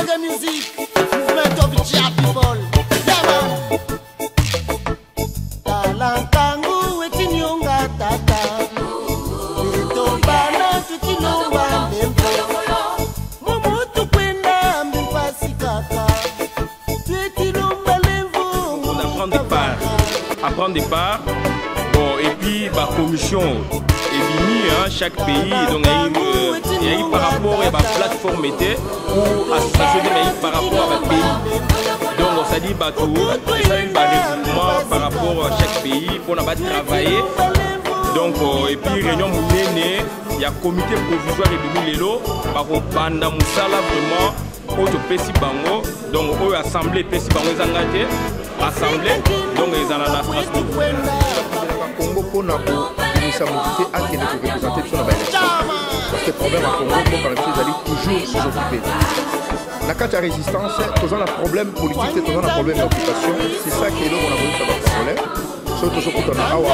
Reggae music, movement of Jah people. Yeah, man. Talankangu wetinyonga tata. Betobana tukilomba mbembo. Mumutu kwenda mbipasi kaka. Tuetilomba lemvo. On apprend des parts. Apprendre des parts. Bon, et puis, la commission est venue, hein, chaque pays. Donc, il y a eu par rapport à la plateforme était pour association par rapport à votre pays. Donc, ça dit bateau, ça dit regroupement par rapport à chaque pays pour travailler. Donc, et puis, réunion mounée, il y a comité provisoire et demi-lélo, par banda moussala vraiment, autre pesi bango, donc, assemblée pesi bango zangate, assemblée, donc, ils en ont la Strasbourg. Congo pour nous ça motivité à qui nous représenter sur la élection parce que le problème à Congo pour les choses d'aller toujours s'occuper la carte à résistance tous un problème politique tous un problème d'occupation c'est ça qui est là on a voulu savoir problème surtout ce qu'on a à on a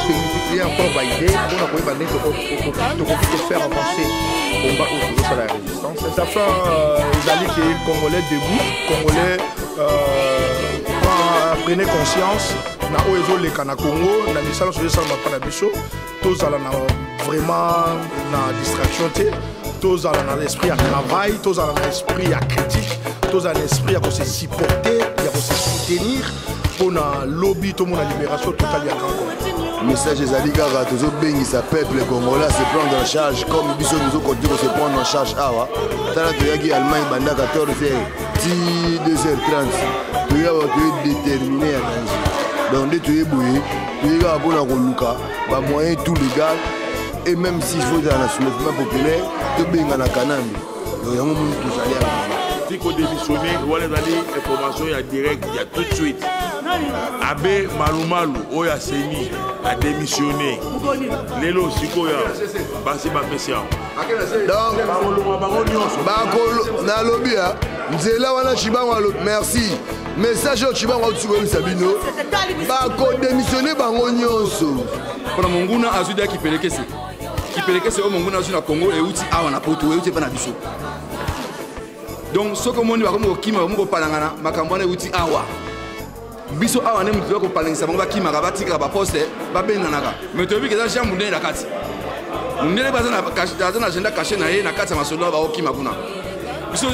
signifié encore validé on a voulu valider de faire avancer le combat autour de la résistance ça fait les alliés qui est congolais debout congolais prenez conscience na oezo le kana Congo na misala so ça m'a pas na biso tous ala na vraiment na distraction té tous ala na l'esprit à travail tous ala na esprit à critique tous ala l'esprit à se supporter à se soutenir pour na lobby tout mon libération totale ya grand message des aligara tous bengi sa peuple congolais se prendre en charge comme biso nous côté se prendre en charge awa tala to yaki Allemagne banda 14h ti 2h30 to ya déterminé à donc dès que tu es bouillé, tu es là pour la relouka, bah moyen tout légal et même s'il faut dans le soulèvement populaire, tu es bien dans la canambi. Donc il y a un moment où tu allais à la si on démissionne, on va aller information il y a direct, il y a tout de suite. Abbé Malumalu, on a séni, a démissionné. Lélo Sikoya, Bassi Bapessia. Donc, dans le lobby, merci. Message au Chibango Tsugoli Sabino. Bako démissionné bango nyonso. Pour Monguna azuda qui pelekese. Qui pelekese au Monguna azuda Congo et outi awa na poto et outi pa na biso. Donc ce que mon ba ko kima ko palangana makambo na outi awa. Biso awa ne mutu ko palangisa bango ba kima ka batika ba poste ba benanaka. Mais to bi ke za chambu ne la kati. Ndele baza na agenda caché na ye na kati masolo ba okima kuna. Biso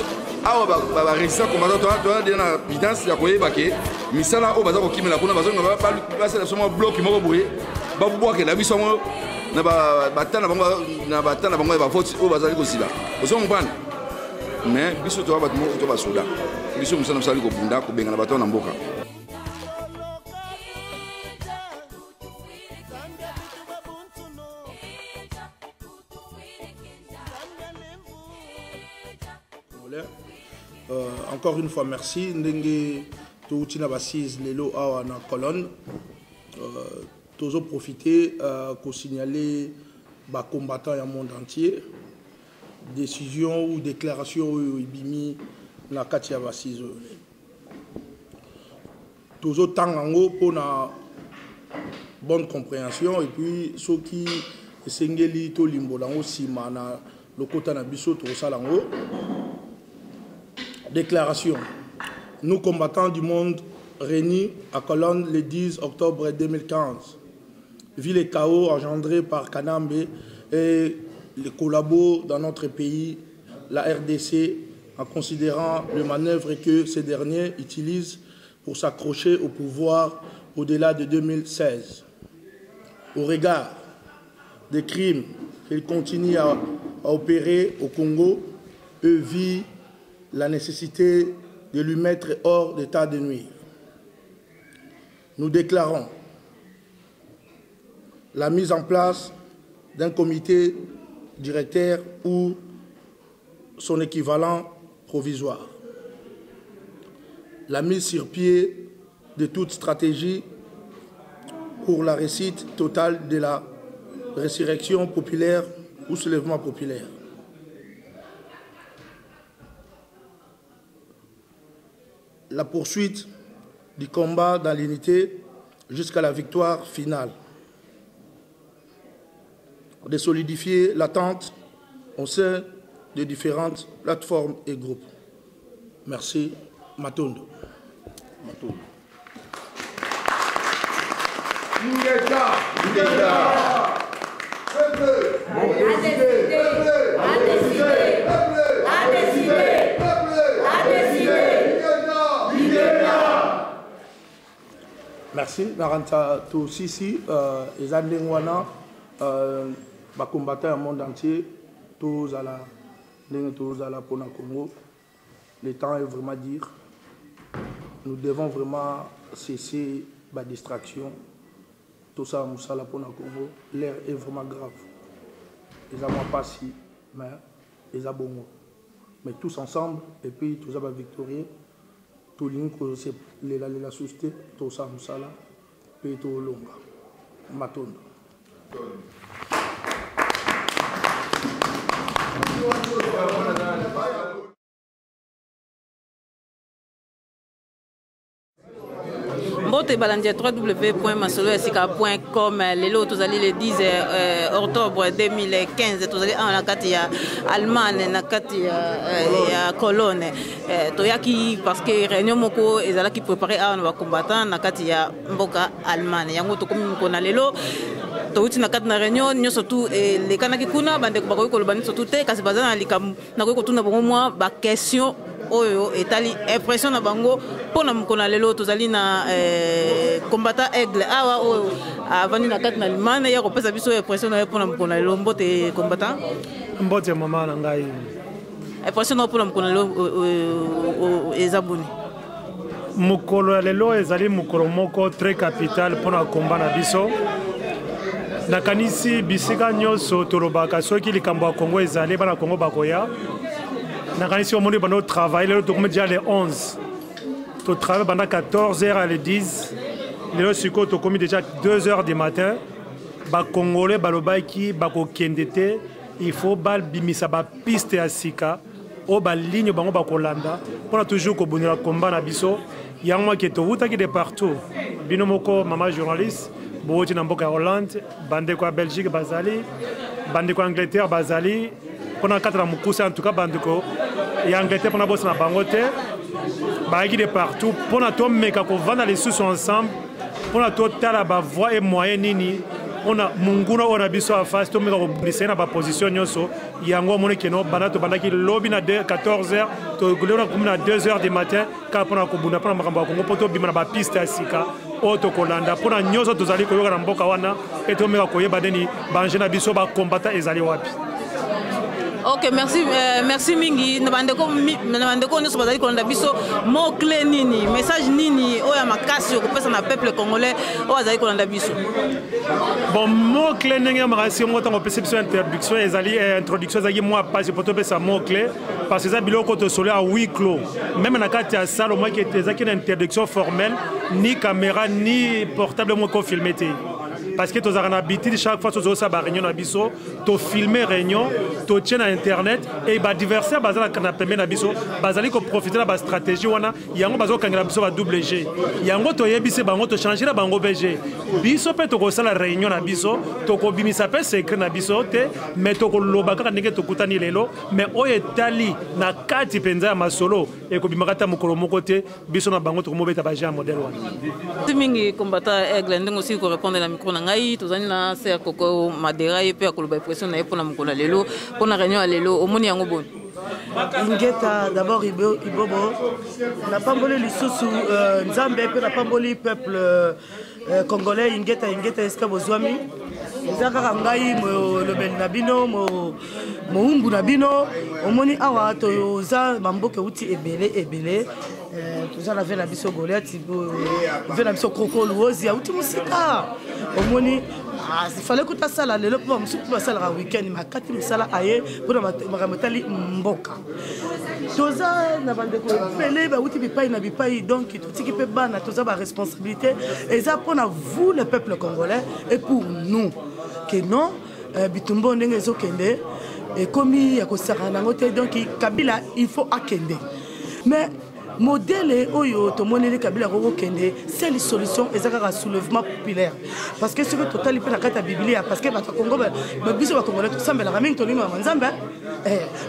awa ba résistant combattant toi na évidence ya koyeba ke misala o baza ko kimela kuna bazo nga ba sala somo bloc moko boye ba bwake na biso mo na batana bango ba vote o baza ko sila ozo mbana mais biso to ba mo to ba soda biso musala musali ko bunda ko benga na bato na mboka. Encore une fois, merci. Ndenge Toutina Bassise Lelo Awa na colonne. Toujours profiter pour signaler les combattants dans le monde entier. Décision ou déclaration Ibimi na Katia Bassise. Toujours tant en haut pour la bonne compréhension et puis ceux qui Sengeli to limbo lango sima na lokota na biso to salango. Déclaration. Nous, combattants du monde réunis à Colonne le 10 octobre 2015, vu les chaos engendrés par Kanambe et les collabos dans notre pays, la RDC, en considérant les manœuvres que ces derniers utilisent pour s'accrocher au pouvoir au-delà de 2016. Au regard des crimes qu'ils continuent à opérer au Congo, eux vivent la nécessité de lui mettre hors d'état de nuire. Nous déclarons la mise en place d'un comité directeur ou son équivalent provisoire, la mise sur pied de toute stratégie pour la réussite totale de la résurrection populaire ou soulèvement populaire. La poursuite du combat dans l'unité jusqu'à la victoire finale. de solidifier l'attente au sein de différentes plateformes et groupes. Merci. Matondo. Merci. Naranta tout ici, les Andengwana, combattants au monde entier, tous à la pour le Congo. Le temps est vraiment dire. Nous devons vraiment cesser la distraction. Tout ça, Moussala pour le Congo. L'air est vraiment grave. Les amants pas si, mais les abonnés. Mais tous ensemble, et puis tous les victorieux. Tout le monde c'est la société, tout ça, Moussala, puis tout le long. Matondo. Mbote balandia www.masoloesika.com lelo tozali le 10 octobre 2015 tozali na kati ya Allemagne na kati ya Cologne toyaki parce que réunion moko ezalaki préparé na ba combattant na kati ya mboka Allemagne yango tokomi kona lelo touti na kati na réunion nyoso tu lekanaki kuna bande ko bakoki kolobani surtout te kasi bazana likam na ko tuna bongo mwa ba question oyo etali impression na bango pona mukona lelo tozali na combattant aigle awa oyo avandi na kati na Allemagne ya kopesa biso impression na pona mukona lelo mbote combattant mbote mama na ngai impression na pona mukona lelo ezabuni mukolo lelo ezali mukolo moko très capital pona combat na biso nakanisi bisika nyonso tolobaka soki likambo ya Congo ezali bana Congo bakoya nakanisi omoni bando travail lelo tokomi déjà le 11 to travail pendant 14h à le 10 lelo siko tokomi déjà 2h du matin ba congolais balobaki bakokende te il faut balbimisa ba piste ya sika o ba ligne bango bakolanda pona toujours ko bonira combat na biso yango ke to wutaki de partout bino moko mama journaliste boti na mboka Hollande bande ko Belgique bazali bande ko Angleterre bazali pona katra mukusa en tout cas bande ko et Angleterre pona boss na bango te baiki de partout pona to meka ko vanda les sous ensemble pona to tala ba voix et moyen nini ona munguna ona biso a face to meka ko blesser na ba position nyonso yango moni keno bana to bandaki lobby na 14h to gulona comme na 2h du matin ka pona ko bunda pona makambo ko poto bima na ba piste asika oto kolanda pona nyoso tozali ko yoka na mboka wana et to meka ko yeba deni banje na biso ba combattant ezali wapi. Ok, merci mingi. Nabandeko nous bazali kolanda biso mot clé nini, message nini oya makasi ko pesa na peuple congolais o bazali kolanda biso. Bon mot clé ndenge makasi mo tango pesa biso introduction ezali introduction ezali moi pas pour to pesa mot clé parce que ça biloko to solo à huis clos. Même na kati ya salle moi qui ezaki une introduction formelle ni caméra ni portable moi ko filmer te. Parce que tu as l'habitude chaque fois que tu as une réunion à Bisso, tu filmes réunion, tu tiens à internet et les adversaires basés dans la première Bisso, basés pour profiter de la stratégie wana, yango bazo kangela Bisso va double G. Yango to yebise bango to changer la bango BG. Bisso peut to ko la réunion na Bisso, to ko bimisa pe secret na Bisso te, mais to ko lobaka ndenge to kutani lelo, mais oye tali na kati penza ya masolo et ko bimakata mukolo moko te, Bisso na bango to ko mobeta ba ja modèle wana. Timingi combattant aigle ndenge aussi ko répondre na micro na ngai tozani na ser koko madera ye pe akoloba impression na ye pona mukolo lelo pona réunion lelo omoni yango boni Ingeta d'abord Ibobo na pamboli lisusu nzambe pe na pamboli peuple congolais ingeta eska bozwami ezaka ngai mo lobeli na bino mo umbu na bino omoni awa toza mamboke uti ebele toza na vena biso Goliath vena biso Kroko Luozi uti musika omoni il fallait que tu sala lelo po musuku basala weekend makati musala aye pona makamotali mboka toza na bandeko pele ba uti bipai na bipai donc tutiki pe bana toza ba responsabilité et ça pour vous le peuple congolais et pour nous que non bitumbo ndenge ezokende et komi ya kosaka nango te donc Kabila il faut akende mais modèle oyo to moneli Kabila roko kende c'est la solution ezaka soulèvement populaire parce que ce que total ipe na kata Biblia parce que ba Congo ba biso ba Congolais to sambela ramingi to lino manzambe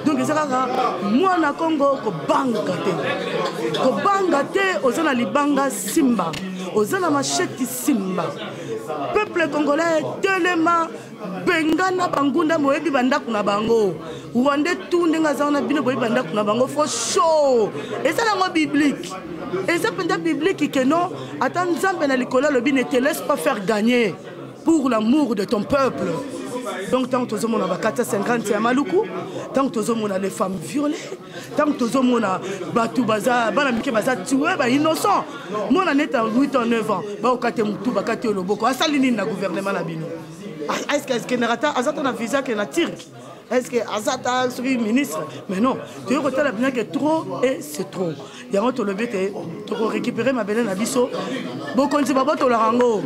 donc ezaka mwana Congo ko banga te ozana libanga simba ozana macheti simba peuple congolais telema bengana bangunda moyebi bandaku na bango wande tout ndenga zaona bino boyebi bandaku na bango fo show eza nango biblique eza penda biblique que non ata nzambe na likolo lobi ne te laisse pas faire gagner pour l'amour de ton peuple. Donc tant que nous avons 450 à Maluku, tant que nous avons les femmes violées, tant que nous avons Batou Baza, Banamike Baza tué, innocent. Moi on est en 8 ans 9 ans, ba okate mutu bakate oloboko, asalini na gouvernement na bino. Est-ce que Nerata azata na visa que na Turc? Est-ce que azata celui ministre? Mais non, tu retelles bien que trop et c'est trop. Il y a un autre levé que récupérer ma belle na biso. Beaucoup de baboto la rango.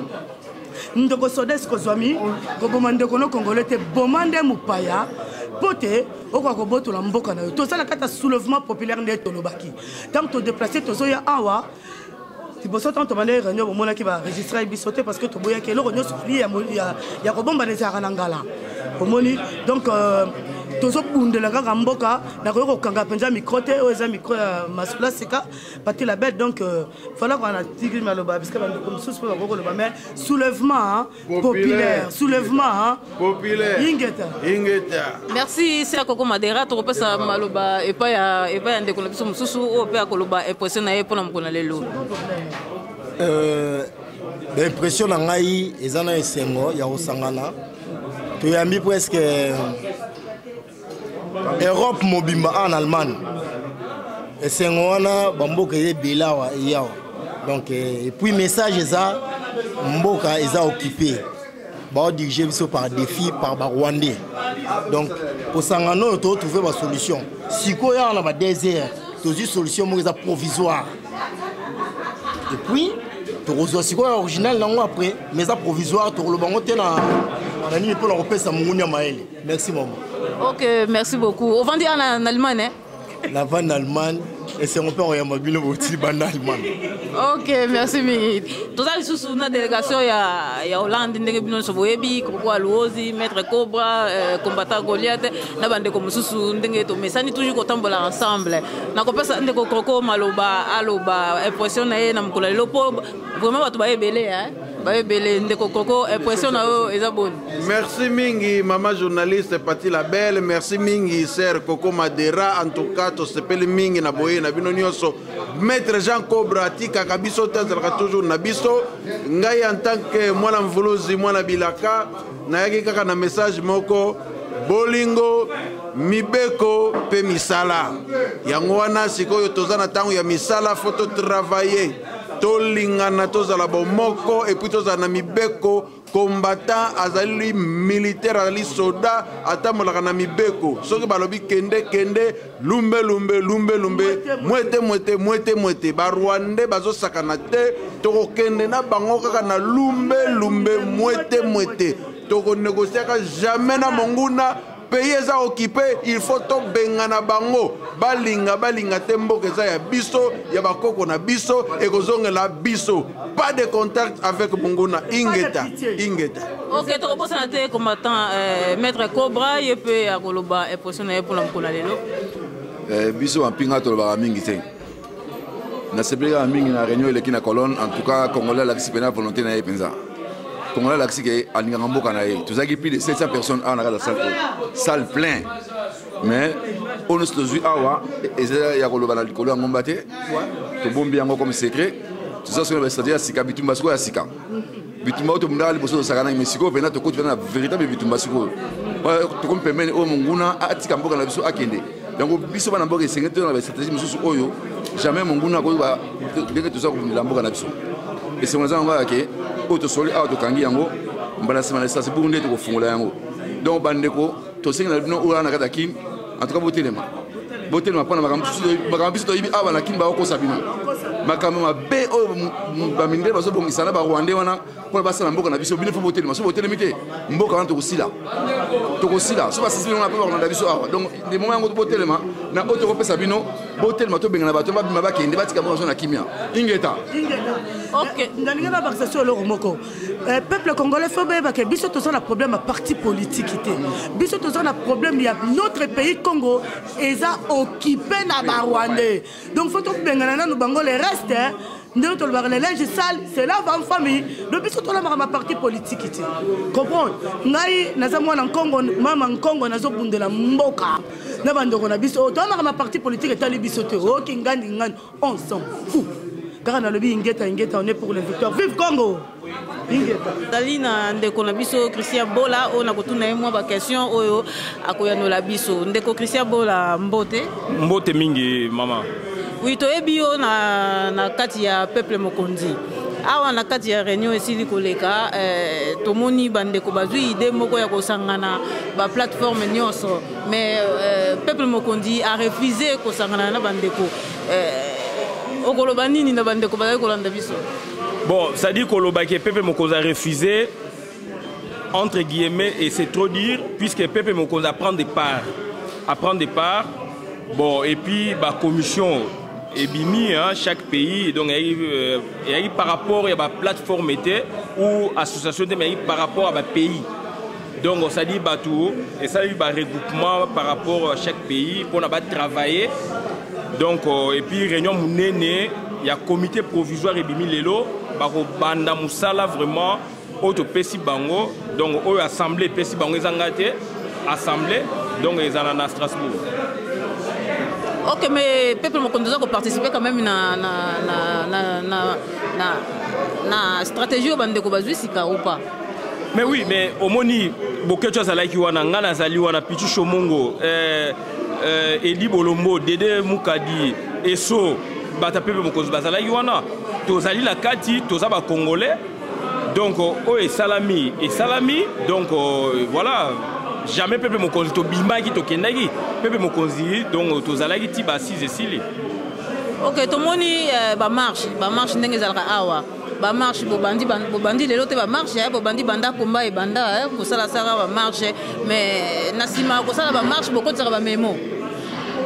Ndoko sodes ko zwami ko bomande ko no congolais te bomande mupaya pote okwa ko boto la mboka na yo to sala kata soulèvement populaire nde to lobaki tant to déplacer to zo ya awa ti boso tant to mané réunion mona ki ba registrer bisoté parce que to boya ke lo réunion sufli ya ko bomba ne za ngala omoni donc tozo bundela kaka mboka na ko kanga penza micro te o eza micro masula sika pati la bête donc voilà qu'on a tigri maloba parce que comme sous pour ko loba mais soulèvement populaire soulèvement populaire ingeta merci c'est Koko Madera to pesa maloba et pas ndeko na biso mususu o pe akoloba impression na ye pona mkona lelo l'impression na ngai ezana esengo ya osangana to yambi presque Europe mobimba en Allemagne et c'est ngona bamboka ye bilawa yawa donc et puis message ça mboka eza occupé ba dirigé biso par défi par ba Rwandais donc pour sangano to trouver ba solution siko ya na ba désert to une solution mo provisoire et puis to rezo siko original nango après mais ça provisoire to lo bango te na ni pour la repesa mungunya maele merci maman. Ok, merci beaucoup. Au vendu en Allemagne, hein? La vente en Allemagne, et c'est un peu en Allemagne. Ok, merci. Tout ça, sous une délégation, il y a Hollande, Koko Alouozi, Maître Cobra, combattant Goliath, na bande comme sous Ndengeto, mais ça n'est toujours autant de ensemble. Na kopesa ndeko Koko Maloba, Aloba, impression na ye na mkola lopo, vraiment watu ba ebele, hein? Merci Mingi, maman journaliste Pati la Belle. Merci Mingi, sœur Koko Madera. En tout cas, to s'appelle Mingi na boye na bino nyonso. Maître Jean Cobra tika kabiso tazalaka toujours na biso. Ngai en tant que mwana mvuluzi mwana bilaka na yaki kaka na message moko bolingo mibeko pe misala. Yango wana sikoyo tozana tango ya misala photo travailler. Tolingana tozala bomoko et puis tozana mibeko combattant azali militaire azali soldat atamolaka na mibeko soki balobi kende lumbe mwete ba Rwandais bazosakana te tokokende na bango kaka na lumbe mwete toko négocier jamais na monguna pays est occupé, il faut to bengana bango balinga tembo keza ya biso ya bakoko na biso et kozonga la biso pas de contact avec Munguna ingeta. OK, to ko sanate combattant Maître Cobra yepe akoloba e positionné pour l'amkola lelo. Biso ampinga to ba mingi te. Na seblega mingi na réunion ile kina colonne en tout cas congolais la discipline volonté na yepenza. Congolais la que alinga mboka na ye. Tous a plus de 700 personnes en la salle plein. Mais on se dit awa et ya koloba na likolo ya ngomba te. To bombi yango comme secret. Tout ça sur le c'est-à-dire sika bitumba siko ya sika. Bitumba to mundala liboso sakana mesiko vena to kote na véritable bitumba siko. To comme permet o munguna atika mboka na biso akende. Donc biso bana mboka esengete na stratégie mususu oyo jamais munguna ko ba denge tout ça ko mboka na biso. Et c'est on a que auto soli auto kangi yango mbala sema ça c'est pour ndete ko fungula yango. Donc bandeko to singa na o na kata kin en tout cas botelema pona makambo biso to yibi aba na kin ba ko sabina. Makambo mabe o ba minde bazo bongisa na ba Rwandais wana ko ba sala mboka na biso bino fo botelema so botelema te mboka wana to kosila so ba sisi na pa na biso awa donc des moments ngo botelema na auto kopesa bino botel mato benga na bato ba bima ba kende batika bonzo na kimia ingeta OK ndalinga na bakasation le romoko peuple congolais faut ba que biso to na problème à parti politiqueité biso to na problème il y a notre pays Congo eza occupé na ba Rwandais donc faut to benga na no bango le reste nous tous les linge sale, c'est là en famille. Depuis que tu as ma parti politique, comprends? Ngai nazamwa na Congo, mama Congo nazo bundela mboka. Na bandoko na biso, tu as ma parti politique et tali biso te. O kingani ngani, on s'en fout. Car na lobi ingeta on est pour les victoires. Vive Congo. Ingeta. Dalina ndeko na biso Christian Bola on a kotuna moi ba question oyo akoyano la biso. Ndeko Christian Bola mbote. Mbote mingi mama. Oui, to ebio na kati ya peuple mokonzi. Awa na kati ya réunion esili koleka tomoni bandeko bazui ide moko ya kosangana ba plateforme nyonso mais peuple mokonzi a refusé kosangana na bandeko okoloba nini na bandeko bazali kolanda biso. Bon, ça dit koloba que peuple mokonzi a refusé entre guillemets et c'est trop dire puisque peuple mokonzi prend des parts. Bon, et puis la commission est bimi chaque pays, donc il y a par rapport à la plateforme ou association par rapport à la pays. Donc ça dit tout et ça dit regroupement par rapport à chaque pays pour travailler. Donc et puis réunion mounene, il y a comité provisoire et bimi lelo, banda musala vraiment auto pesi bango, donc assemblée pesi bango ezangate, assemblée donc ils en à Strasbourg. Ok, mais peuple mokonzi ko participer quand même na stratégie au bandeko bazui sika ou pas. Mais oui, mais au moni beaucoup de choses à qui wana ngana zali wana Pichu Shomongo Edi Bolombo Dede Mukadi Eso bata peuple mokonzi bazala wana tozali la kati tozaba congolais donc et salami donc voilà. Jamais peuple mokonzi to bimba ki to kendaki peuple mokonzi donc tozalaki ti ba 6 et 6. OK to moni ba marche ndenge zalaka awa ba marche bo bandi lelo te ba marche bo bandi banda komba e banda ko sala ba marche mais nasima ko sala ba marche bo ko tsara ba memo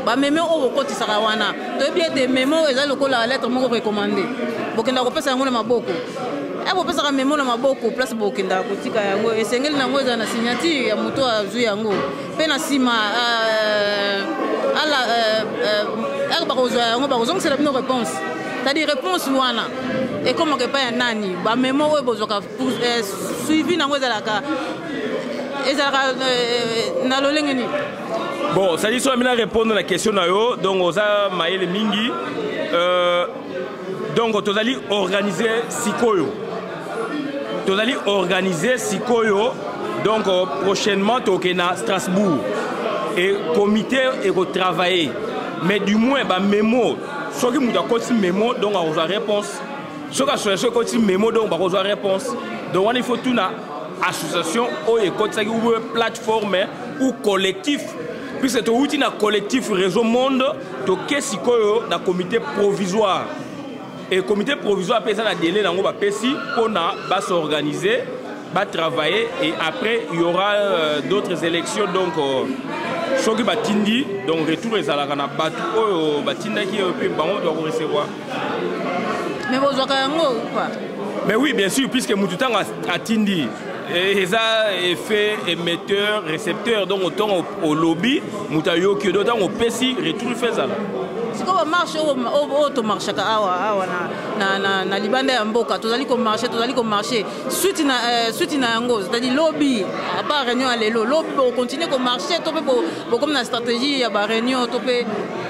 o ko tsara wana to bien des memo ezali ko la lettre moko recommandé bo kenda ko pesa ngona maboko ebo pesa ka memo na maboko place bokenda kotika yango esengeli nango eza na signature ya moto azui yango pe na sima ala ba kozwa yango ba kozong c'est la bonne réponse c'est-à-dire réponse wana et comment que pas nani ba memo o bozoka suivi nango ezalaka na lolenge ni. Bon, ça dit soit mina répondre à la question na yo donc oza maele mingi donc tozali organiser sikoyo. Tozali organiser sikoyo donc prochainement tokena Strasbourg et comité et travailler mais du moins ba mémo soki muta koti mémo donc on a réponse soki association koti mémo donc on a réponse donc il faut tout na association ou ekoti ou plateforme ou collectif puisque to outil na collectif réseau monde to kesikoyo na comité provisoire. Et le comité provisoire peut s'en délai dans le PSI pour s'organiser, travailler et après il y aura d'autres élections donc ce qui batindi donc retour les alagana batu au batinda qui peut doit recevoir. Mais vous avez ou pas? Mais oui bien sûr puisque Moutoutan a tindi et ça effet émetteur récepteur donc autant au lobby Moutayo que d'autant au PSI retour fait ça. Si on marche au marche awa na libanda ya mboka tozali ko marcher suite na yango c'est-à-dire lobby à part réunion à lelo lobby on continue ko marcher to pe comme na stratégie ya ba réunion to pe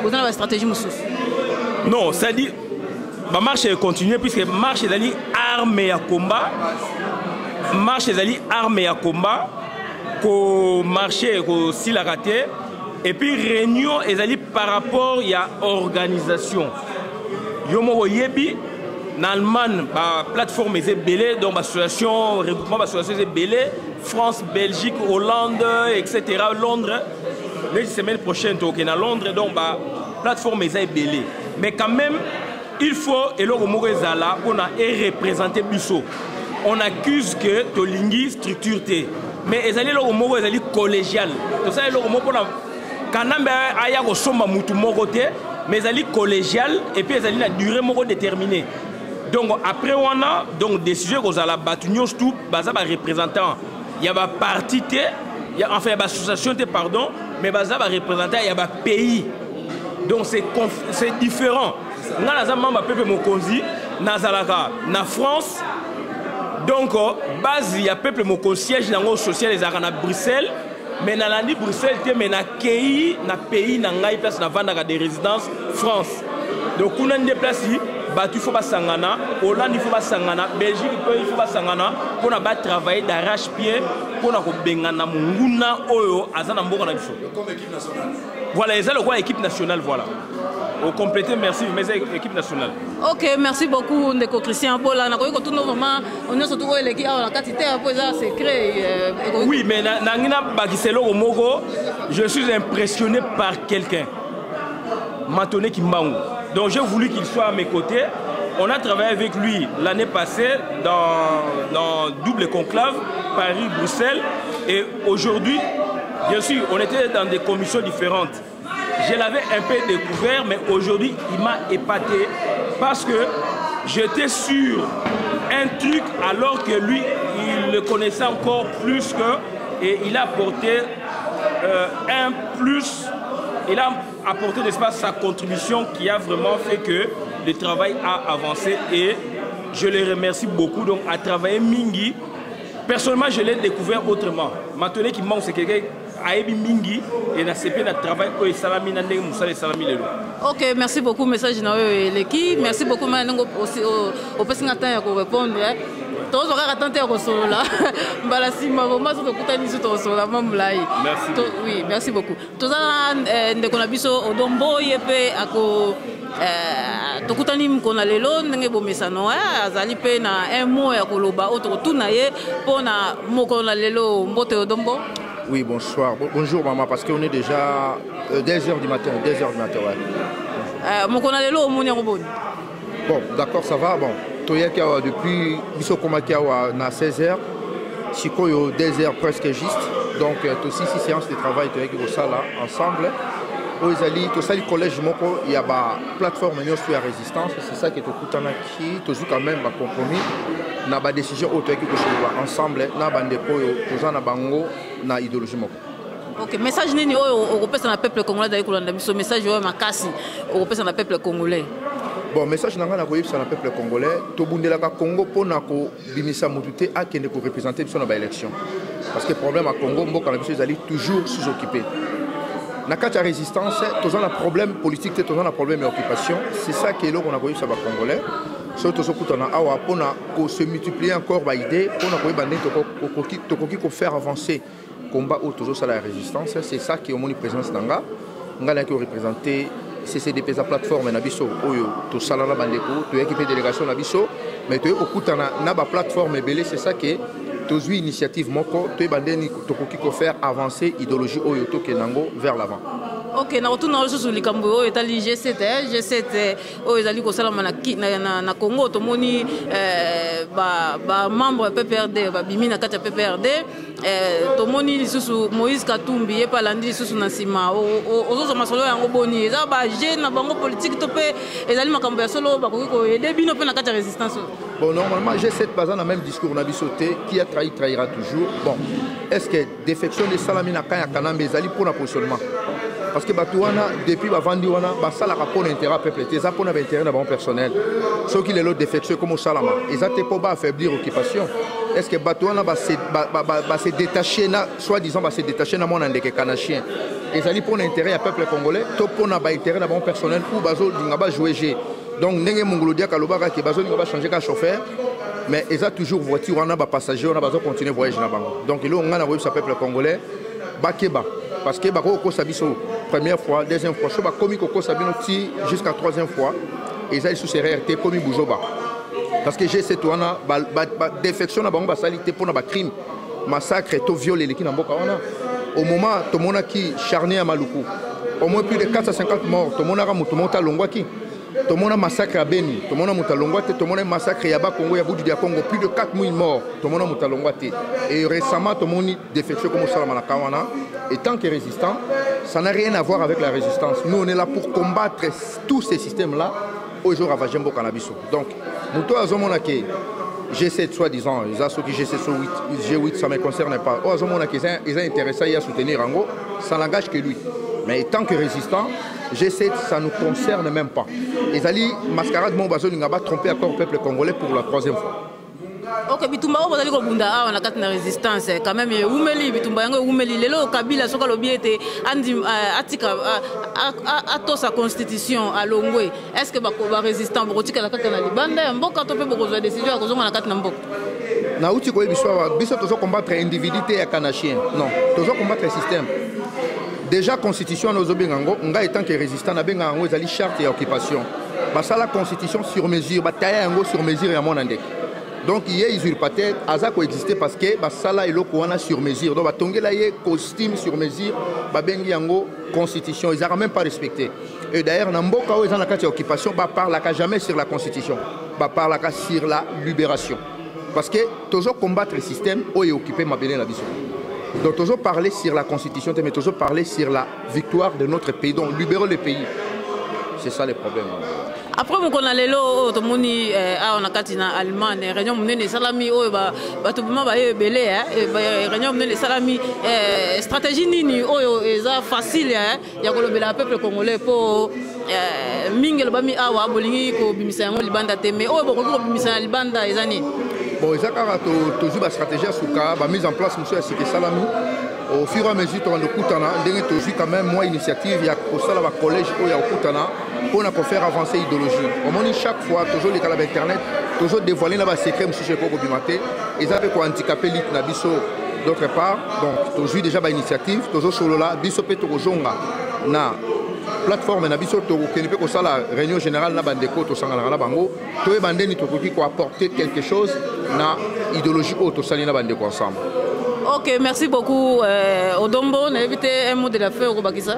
dans la stratégie mususu. Non, ça dit ba marche continuer puisque marche dali armée ya combat ko marcher ko sila raté. Et puis réunion ezali par rapport il y a organisation. Yomo yebi na Allemagne ba plateforme est belé donc association regroupement association est belé France, Belgique, Hollande etc. Londres. La semaine prochaine donc à Londres donc ba plateforme est belé. Mais quand même il faut et le mot ezala on a représenté biso. On accuse que tolingi structure té. Mais ezali le mot ezali collégial. Donc ça le mot pour la Kanambe aya ko somba mutu moko te mais ali collégial et puis ali na durée moko déterminée. Donc après on a donc décision que la batunion tout baza ba représentant il y a ba parti te il y a enfin ba association te pardon mais baza ba représentant il y a ba pays. Donc c'est différent. Nga naza mamba pepe mokonzi nazalaka na France. Donc base il y a peuple moko siège nango social les arana Bruxelles. Mais dans la Bruxelles, mais dans le pays, dans la place, dans des résidences France. Donc, on a des places, il faut pas s'angana, Hollande, il faut pas s'angana, Belgique, il faut pas s'angana, pour travailler d'arrache-pied, pour bengana munguna oyo, azana mboka na biso. Comme équipe nationale. Voilà, c'est le quoi équipe nationale, voilà. Au complété, merci, mais équipe nationale. Ok, merci beaucoup, Ndeko Christian Bola. On est surtout l'équipe à la quantité, c'est créé. Oui, mais Nangina Bakiselo Omogo, je suis impressionné par quelqu'un. Matone Kimbangu. Donc j'ai voulu qu'il soit à mes côtés. On a travaillé avec lui l'année passée dans double conclave, Paris-Bruxelles. Et aujourd'hui, bien sûr, on était dans des commissions différentes. Je l'avais un peu découvert, mais aujourd'hui, il m'a épaté parce que j'étais sur un truc alors que lui, il le connaissait encore plus que... Et il a apporté un plus, il a apporté sa contribution qui a vraiment fait que le travail a avancé et je le remercie beaucoup. Donc à travailler Mingi, personnellement, je l'ai découvert autrement. Maintenant qu'il manque, c'est quelqu'un... Aïbi Mingi et na CP na travail au salami na ndenge musala salami lelo. OK, merci beaucoup message na l'équipe. Merci beaucoup manengo aussi au pesinga temps ya ko répondre. Tous aura attendre ko solola. Mbala sima vraiment so kutani so to solola mamulai. Merci. Oui, merci beaucoup. Toza ndeko na biso odombo yepe ako tokutani mkona lelo ndenge bomesano azali pe na un mot ya koloba auto tuna ye pona mokona lelo mbote odombo. Oui, bonsoir. Bonjour maman, parce qu'on est déjà 2h du matin. 2h du matin, ouais. Bon, d'accord, ça va. Bon, depuis Bisokomakiawa, on a 16h. Chikoyo, 2h presque juste. Donc, aussi 6 séances de travail au Sala ensemble. Tout ça, le collège, il y a une plateforme sur la résistance. C'est ça qui est au Koutanaki. Tout quand même un compromis. On a une décision ensemble. On a un dépôt. Tout ça, on a une idéologie. Ok, message nini au peuple congolais d'ailleurs qu'on message au peuple congolais. Bon, message nanga na koyebisa na peuple congolais, to bundelaka Congo pona ko bimisa mututé akende ko représenter biso na ba élection. Parce que problème à Congo mboka na biso ezali toujours sous-occupé. Na kati ya résistance, tous on a problème politique, tous on a problème d'occupation. C'est ça qui est là qu'on a koyebisa ba congolais. Surtout ce qu'on a awa pona ko se multiplier encore ba idée, pona ko yebande to ko faire avancer combat autour de la résistance. C'est ça qui est au moins présence nanga. Ngala qui représenter CCDP sa plateforme na biso oyo to sala na bandeko to équipe délégation na biso mais to okutana na ba plateforme belé c'est ça que to zui initiative moko to bandeni to ko faire avancer idéologie oyo to kenango vers l'avant. Ok, na retourna sur likambo oyo etali G7 oyo ezali ko sala na Congo to moni ba membre PPRD ba bimi na kati ya PPRD to moni lisusu Moïse Katumbi e palandi lisusu na sima ozo masolo yango boni eza ba jeune na bango politique to pe ezali makambo ya solo ba ko aider bino pe na kati ya résistance. Bon, normalement G7 pas dans le même discours na bisoté qui a trahi trahira toujours. Bon, est-ce que défection de Salamina Kaya Kanambe ezali pour un positionnement? Parce que Batouana, depuis Bavandi, on a ça la rapport d'intérêt à peuple, ça pour l'intérêt de bon personnel. Ceux qui les l'autre défectueux comme au Salama, ils ont pas affaiblir l'occupation. Est-ce que Batouana va se détacher, soi-disant, va se détacher de mon indéqué canachien? Ils ont pour l'intérêt à peuple congolais, tout pour l'intérêt de bon personnel ou Bazo va jouer G. Donc, Nenge Mongolodia Kalobara qui Bazo va changer qu'un chauffeur. Mais ils ont toujours voiture, on a des passagers, on a besoin de continuer à voyager là-bas. Donc, là, on a un peuple congolais, Bakeba. Parce que Bako Sabiso, première fois, deuxième fois, je suis commis Sabino jusqu'à troisième fois, et ça, ils sont RRT, commis Boujoba. Parce que j'ai cette défection, salité pour un crime, massacre, tout viol, et au moment, tout le monde qui charné à Maluku, au moins plus de 450 morts, tout le monde a monté à Longwaki. Tomona massacre à Beni, Tomona Moutalongwate, Tomona massacre à Congo, à Boudou Congo, plus de 4000 morts, Tomona Moutalongwate. Et récemment, Tomoni défection comme Salamana Kawana. Et tant que résistant, ça n'a rien à voir avec la résistance. Nous, on est là pour combattre tous ces systèmes-là. Aujourd'hui, à Vajembo Canabiso. Donc, Mouto Azomonake, G7 soi-disant, ils ont ceux qui G8, ça ne me concerne pas. Azomonake, ils ont intéressé à soutenir Rango, ça n'engage que lui. Mais tant que résistant, G7, ça ne nous concerne même pas. Et Zali, mascarade, mon bazo, n'a pas trompé encore le peuple congolais pour la 3e fois. Ok, bitumba ko bazali ko bunda on a kati na résistance quand même umeli bitumba yango umeli lelo kabila soka lobiete andi atika ato sa constitution à Longwe. Est-ce que ba résistant botika la kati na libanda mboka to pe bokozwa décision ko zonga na kati na mboka na uti ko biswa biso tozo combattre individualité ya kanachien non tozo combattre le système. Déjà constitution nos obengango nga étant que résistant na benga ngo ezali charte ya occupation basa la constitution sur mesure bataya yango sur mesure ya monandek. Donc il y a usurpateur aza ko exister parce que basala eloko wana sur mesure donc batongela ye costume sur mesure babengi yango constitution ils n'ont même pas respecté. Et d'ailleurs na mboka o ezana kati occupation ba parla jamais sur la constitution ba parla sur la libération parce que toujours combattre le système o est occupé mabele la biso. Donc toujours parler sur la constitution mais toujours parler sur la victoire de notre pays donc libérer le pays. C'est ça le problème. Après mon lelo to moni on a katina Allemagne réunion munene salami o ba to bima ba belé réunion munene salami stratégie nini o eza facile ya ko lobela peuple congolais pour mingel bami awa bolingi ko bimisa yango libanda te mais o boko ko bimisa libanda ezani bon ezaka to zuba stratégie suka ba mise en place monsieur Sike Salami au fur et à mesure on kutana ndenge to quand même moi initiative ya ko sala ba collège o ya kutana pour faire avancer l'idéologie. On moni chaque fois, toujours les canaux internet, toujours dévoiler là-bas secret, monsieur Cheko Bimate, ils avaient quoi handicapé l'île Nabiso d'autre part. Donc, toujours déjà par initiative, toujours sur là, Biso Peto Jonga, na plateforme Nabiso Toro, qui ne peut que ça la réunion générale na bandeko to sangala na bango, to e bandeni to qui ko apporter quelque chose na idéologie auto salina bandeko ensemble. OK, merci beaucoup Odombo, on a évité un mot de la fin au Bakisa.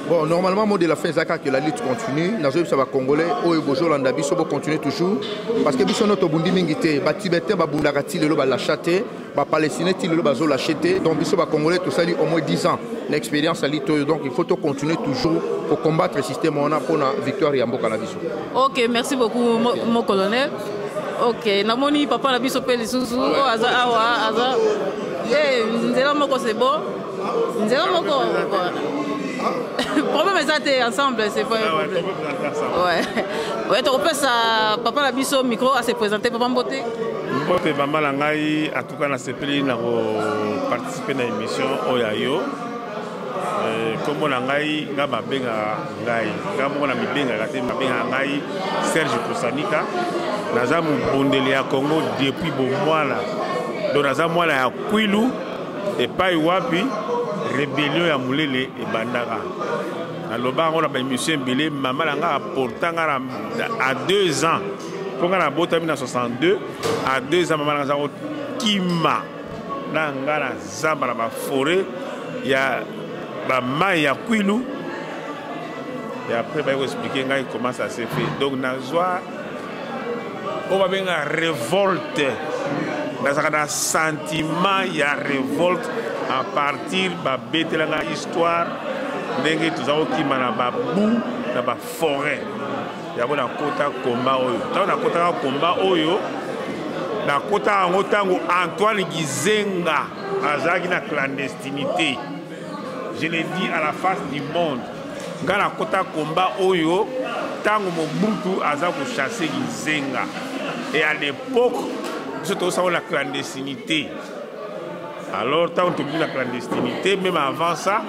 Bon, normalement, mot de la fin, c'est que la lutte continue. Nous sommes Congolais, au Bojo, l'Andabi, ça va continuer toujours. Parce que nous notre Bundi Mingité, les Tibétains, les Bundagati, les Palestiniens, les Palestiniens, les l'acheter. Donc, nous sommes Congolais, tout ça, au moins 10 ans. L'expérience à l'ITO, donc il faut continuer toujours pour combattre le système pour la victoire et Mboka Nabiso. Ok, merci beaucoup, mon colonel. Ok, Namoni, papa Nabiso Peli Sousou, Aza Awa, Aza. Nzela Moko, c'est bon. Nzela Moko, le problème est ça, ensemble, c'est pas un problème. Ouais, tu repères ça, papa la biso micro à se présenter, papa Mbote. Mbote, maman Langai, en tout cas, on a participé à l'émission Oyayo. Comme on a Ngai, on a Ngai, Serge Kosanika. Nous avons bondé à Congo depuis bon mois là. Donc nous avons à Kwilu et pas Iwapi. Rébellion ya Moulele et Bandara. Alors, on a fait monsieur Mbélé, maman a apporté à 2 ans. Pour qu'on a boté en 1962, à 2 ans, maman a Kima. Dans la Zamba, la forêt, il y a la main, il y a Kwilu. Et après, je vais vous expliquer comment ça s'est fait. Donc, on va bien une révolte. Dans un sentiment, il y a révolte. À partir de la histoire, nous avons dans la forêt. Il y a un combat. Antoine Gizenga a la clandestinité. Je l'ai dit à la face du monde. Dans la combat, Tango Mobutu a chassé Gizenga. Et à l'époque, nous avons la clandestinité. Alors, tant que la clandestinité, même avant ça,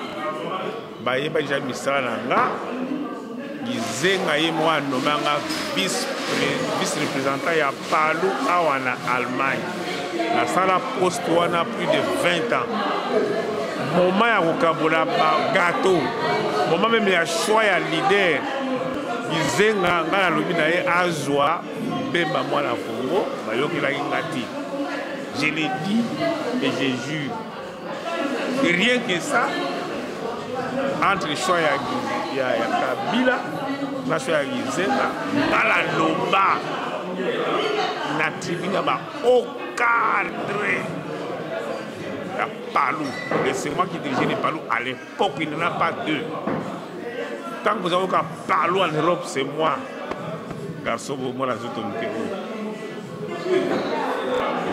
il y a déjà Gizenga et moi nommé vice-représentant à Palu en Allemagne. La salle poste a plus de 20 ans. Moment à Rokabola gâteau. Moment même il y a choix à leader. Gizenga a l'obéi à Azwa, Bemba moi la Congo, Bayoki la Ingati. Je l'ai dit et je jure. Et rien que ça, entre choix et Kabila, nationalisé la loba na tribune au cadre la Palou. Et c'est moi qui dirigeais les Palou à l'époque, il n'y en a pas deux. Tant que vous avez qu'à Palou en Europe, c'est moi. Garçon, moi, la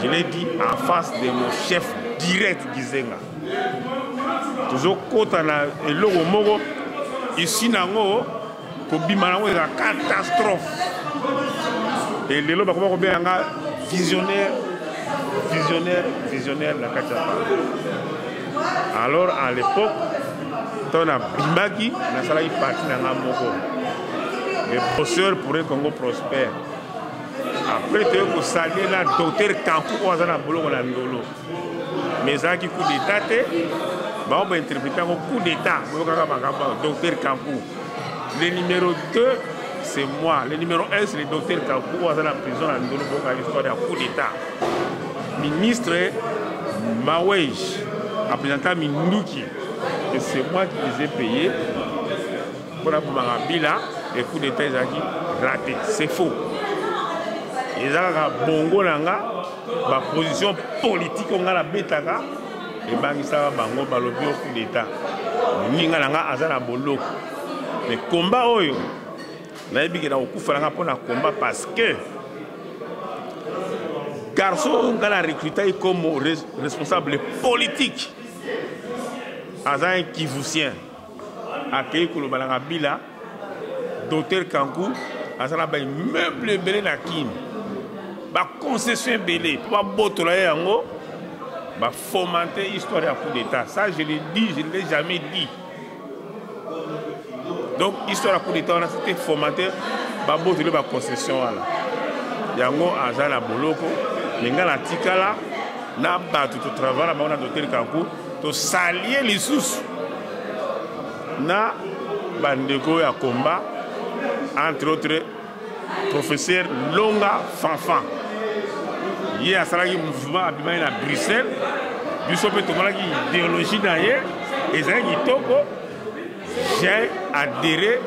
je l'ai dit en face de mon chef direct Gizenga. Toujours quand on a le logo mogo, ici nango, kobimanango est une catastrophe. Et le logo comment bien visionnaire la catastrophe. Alors à l'époque, on a Bimbaki, on a salarié parti dans la mogo. Les bosseurs pour le Congo prospère. Après, tu as salué le docteur Kankou, on a un ndolo. Mais ça qui coup d'état, on va interpréter un coup d'état. Docteur Kankou. Le numéro 2, c'est moi. Le numéro 1, c'est le docteur Kankou, on a la prison à ndolo pour l'histoire d'un coup d'état. Ministre Mawej, représentant Minduki, et c'est moi qui les ai payés pour la Bila. Les coups d'état, ils ont raté. C'est faux. Ils ont bongo nanga, ma position politique on a la betaka et bangisa bango balobi au coup d'état. Ninga nanga azana boloko. Mais combat oyo na yebi na okufa nanga pona combat parce que garçon on a recruté comme responsable politique. Azan un Kivousien accueilli ko balanga bila docteur Kankou azana ba meuble belé na Kim. La concession belé, pour botoler yango, va fomenter l'histoire à coup d'état. Ça, je l'ai dit, je ne l'ai jamais dit. Donc, l'histoire à coup d'état, on a été fomenté, va botoler la concession. Yango, azala boloko, mais dans la tikala, na batu tout travail, là, on a doté le Kankou, to s'allier les sous. Na bandeko ya combat, entre autres, professeur Longa Fanfan. Il y a un mouvement à Bruxelles. Il y a une idéologie d'ailleurs. Et j'ai adhéré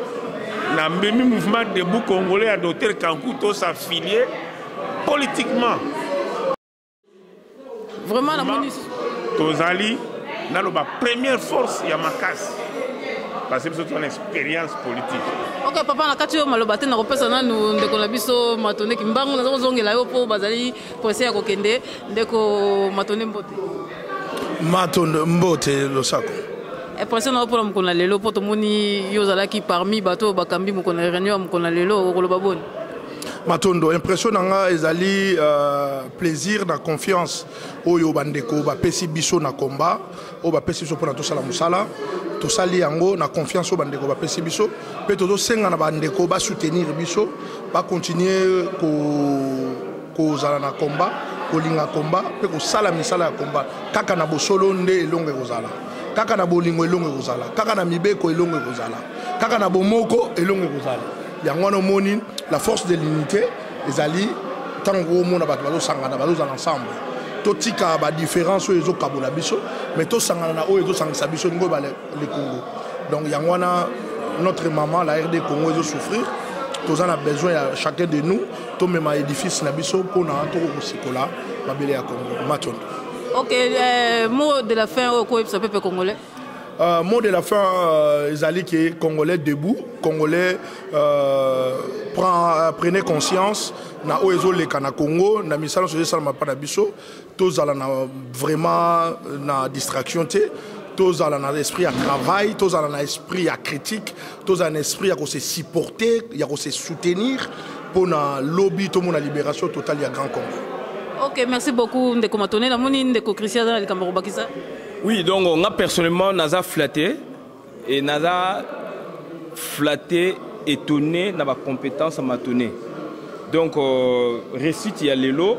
à même mouvement de Congolais à Dr Kankou, tous s'affilier politiquement. Vraiment, la monnaie. Tozali, dans la première force, il y a ma casse. Parce que c'est une expérience politique. Ok, papa, na kati yo malobate na kopesa nanu ndeko na biso matone kimbangu na zongela yo po bazali pressé ya kokende ndeko matone mbote. Matone mbote losako. E pressé na po mukona lelo po tomoni yo zalaki parmi bato bakambi mukona réunion mukona lelo koloba boni. Matondo, impression nanga ezali plaisir na confiance oyo bandeko ba pesi biso na combat o ba pesi biso pona tosala musala tosali yango na confiance o bandeko ba pesi biso pe tozo senga na bandeko ba soutenir biso ba continuer ko zala na combat ko linga combat pe ko sala misala ya combat kaka na bosolo nde elonge kozala kaka na bolingo elonge kozala kaka na mibeko elonge kozala kaka na bomoko elonge kozala yango no moni la force de l'unité les alliés tant que monde ba bazo sangana bazo ensemble totika ba différence ezo kabola biso mais to sangana na ezo sangisa biso ngo ba le Congo donc yango na notre maman la RD Congo ezo souffrir tous en a besoin à chacun de nous to même édifice na biso pour na to ko sikola ba belé ya Congo Matondo. OK, mot de la fin au peuple congolais. Mot de la fin, Zali qui est Congolais debout, Congolais prenez conscience, na oezo le kana Congo, na misala sur salma pa na biso, tous ala na vraiment na distraction té, tous ala na esprit à travail, tous ala na esprit à critique, tous ala na esprit à se supporter, à se soutenir pour na lobby tout mon libération totale ya Grand Congo. OK, merci beaucoup Ndeko Matone, la moni Ndeko Christian dans le Cameroun Bakisa. Oui, donc on a personnellement Naza flatté et Naza flatté, étonné dans ma compétence à Matone. Donc récite il y a l'élo,